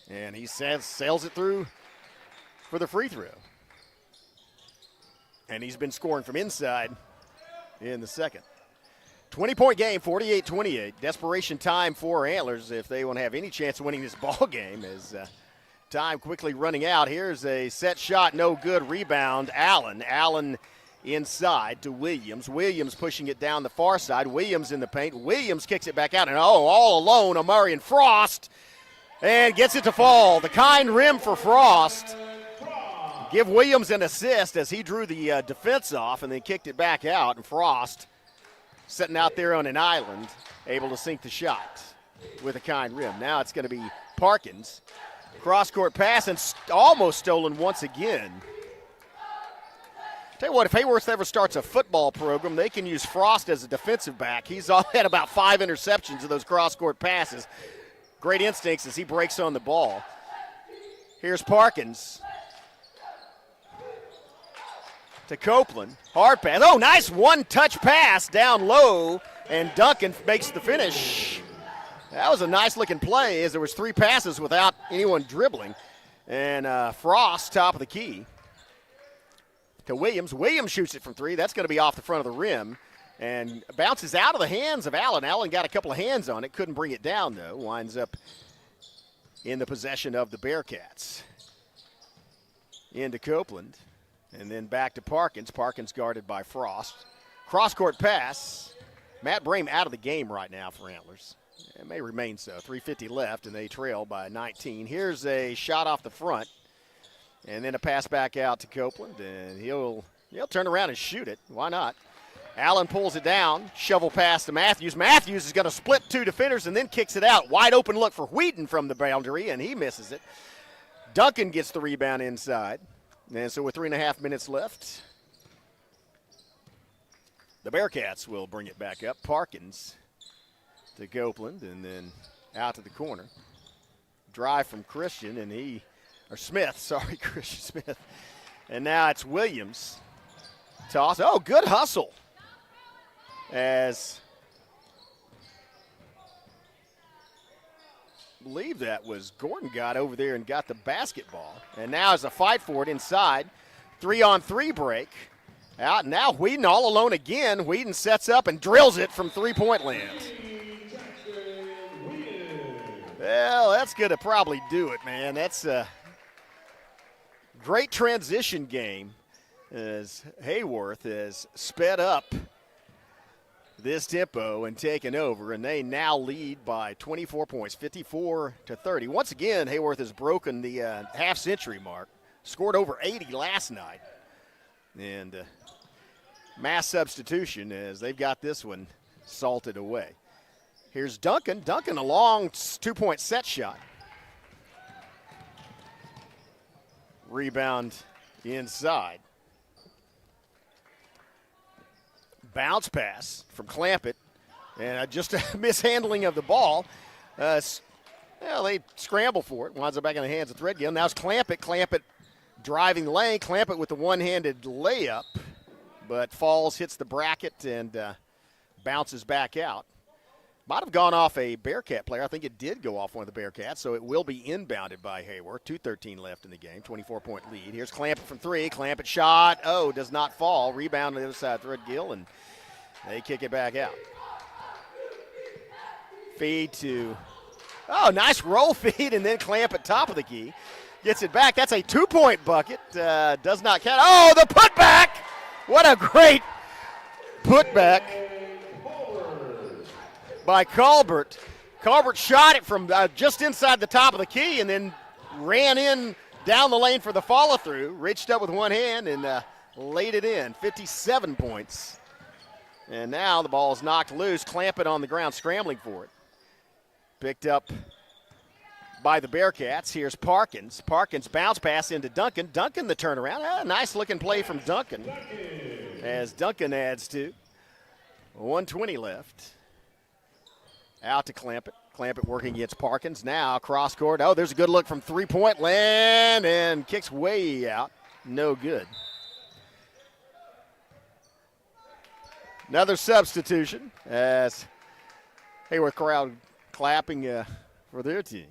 And he sails it through for the free throw. And he's been scoring from inside in the second. 20-point game, 48-28. Desperation time for Antlers if they want to have any chance of winning this ball game as Time quickly running out. Here's a set shot, no good. Rebound, Allen. Allen inside to Williams. Williams pushing it down the far side. Williams in the paint. Williams kicks it back out, and all alone, Amarian Frost, and gets it to fall. The kind rim for Frost. Give Williams an assist as he drew the defense off and then kicked it back out, and Frost sitting out there on an island, able to sink the shot with a kind rim. Now it's going to be Parkins. Cross-court pass and almost stolen once again. Tell you what, if Haworth ever starts a football program, they can use Frost as a defensive back. He's had about 5 interceptions of those cross-court passes. Great instincts as he breaks on the ball. Here's Parkins to Copeland. Hard pass. Oh, nice one-touch pass down low, and Duncan makes the finish. That was a nice-looking play as there was 3 passes without anyone dribbling. And Frost, top of the key, to Williams. Williams shoots it from 3. That's going to be off the front of the rim and bounces out of the hands of Allen. Allen got a couple of hands on it. Couldn't bring it down, though. Winds up in the possession of the Bearcats. Into Copeland. And then back to Parkins. Parkins guarded by Frost. Cross-court pass. Matt Brame out of the game right now for Antlers. It may remain so. 3:50 left, and they trail by 19. Here's a shot off the front, and then a pass back out to Copeland, and he'll turn around and shoot it. Why not? Allen pulls it down, shovel pass to Matthews. Matthews is going to split 2 defenders and then kicks it out. Wide open look for Wheaton from the boundary, and he misses it. Duncan gets the rebound inside. And so with 3.5 minutes left, the Bearcats will bring it back up. Parkins to Copeland, and then out to the corner. Drive from Christian, and Christian Smith. And now it's Williams. Toss. Oh, good hustle. As I believe that was Gordon got over there and got the basketball. And now is a fight for it inside. 3-on-3 break. Out, and now Wheaton all alone again. Wheaton sets up and drills it from three-point land. Well, that's going to probably do it, man. That's a great transition game as Haworth has sped up this tempo and taken over, and they now lead by 24 points, 54-30. Once again, Haworth has broken the half-century mark, scored over 80 last night, and mass substitution as they've got this one salted away. Here's Duncan. Duncan, a long 2-point set shot. Rebound inside. Bounce pass from Clampett. And just a mishandling of the ball. They scramble for it. Winds up back in the hands of Threadgill. Now it's Clampett. Clampett driving the lane. Clampett with the one-handed layup. But falls, hits the bracket, and bounces back out. Might have gone off a Bearcat player. I think it did go off one of the Bearcats, so it will be inbounded by Haworth. 2:13 left in the game, 24-point lead. Here's Clampett from 3. Clampett shot. Oh, does not fall. Rebound on the other side, Threadgill, and they kick it back out. Feed to, nice roll feed, and then Clampett top of the key. Gets it back. That's a 2-point bucket. Does not count. Oh, the putback! What a great putback by Colbert. Colbert shot it from just inside the top of the key and then ran in down the lane for the follow-through, reached up with one hand and laid it in. 57 points. And now the ball is knocked loose. Clampett on the ground scrambling for it. Picked up by the Bearcats. Here's Parkins. Parkins bounce pass into Duncan. Duncan the turnaround. Nice-looking play from Duncan as Duncan adds to. 1:20 left. Out to Clampett. Clampett working against Parkins. Now cross court. Oh, there's a good look from three-point land and kicks way out. No good. Another substitution as Haworth crowd clapping for their team.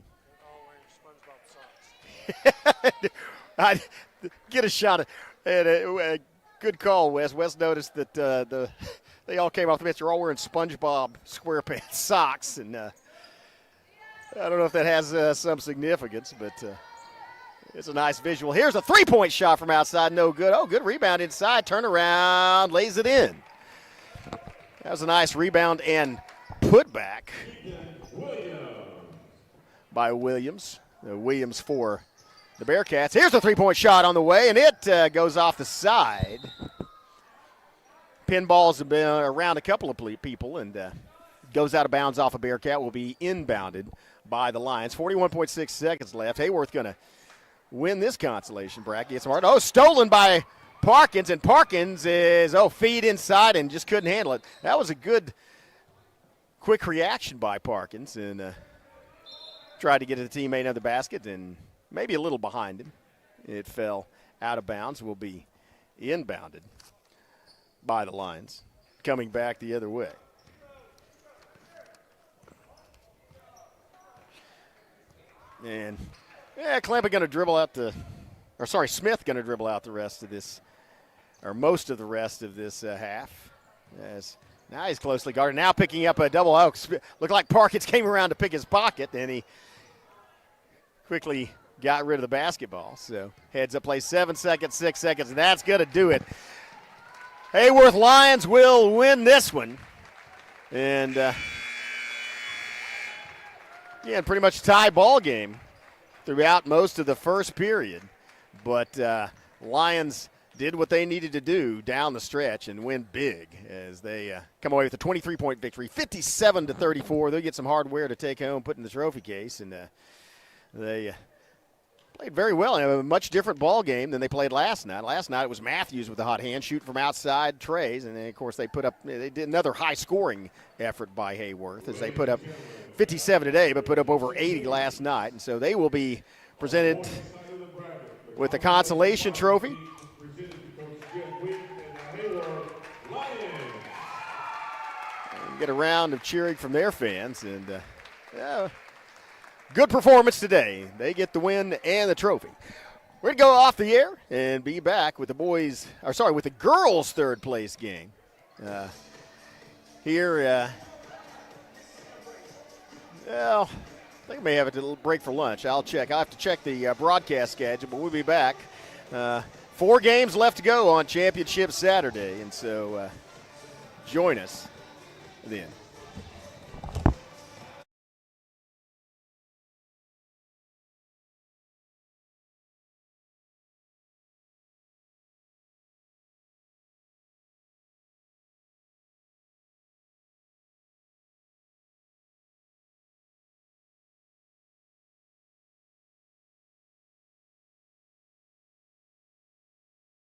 I get a shot at a good call, Wes. Wes noticed that they all came off the bench. They're all wearing SpongeBob SquarePants socks, and I don't know if that has some significance, but It's a nice visual. Here's a three-point shot from outside, no good. Oh, good rebound inside, turn around, lays it in. That was a nice rebound and putback by Williams. Williams for the Bearcats. Here's a three-point shot on the way, and it goes off the side. Pinballs have been around a couple of people and goes out of bounds off a Bearcat. Will be inbounded by the Lions. 41.6 seconds left. Haworth going to win this consolation bracket. Gets hard. Oh, stolen by Parkins, and Parkins is, feed inside and just couldn't handle it. That was a good, quick reaction by Parkins, and tried to get to the teammate of the basket and maybe a little behind him. It fell out of bounds. Will be inbounded by the Lions, coming back the other way. And Smith going to dribble out the rest of this, or most of the rest of this half. As now he's closely guarded. Now picking up a double. Looked like Parkins came around to pick his pocket, and he quickly got rid of the basketball. So heads up play, 7 seconds, 6 seconds, and that's going to do it. Haworth Lions will win this one. And, pretty much tie ball game throughout most of the first period. But Lions did what they needed to do down the stretch and win big as they come away with a 23-point victory, 57-34. They'll get some hardware to take home, put in the trophy case, and they played very well in a much different ball game than they played last night. Last night it was Matthews with the hot hand, shooting from outside trays, and then, of course, they did another high-scoring effort by Haworth as they put up 57 today, but put up over 80 last night. And so they will be presented with the consolation trophy. And get a round of cheering from their fans, and good performance today. They get the win and the trophy. We're going to go off the air and be back with with the girls' third place game. Here, I think we may have a little break for lunch. I'll have to check the broadcast schedule, but we'll be back. 4 games left to go on Championship Saturday, and so join us then.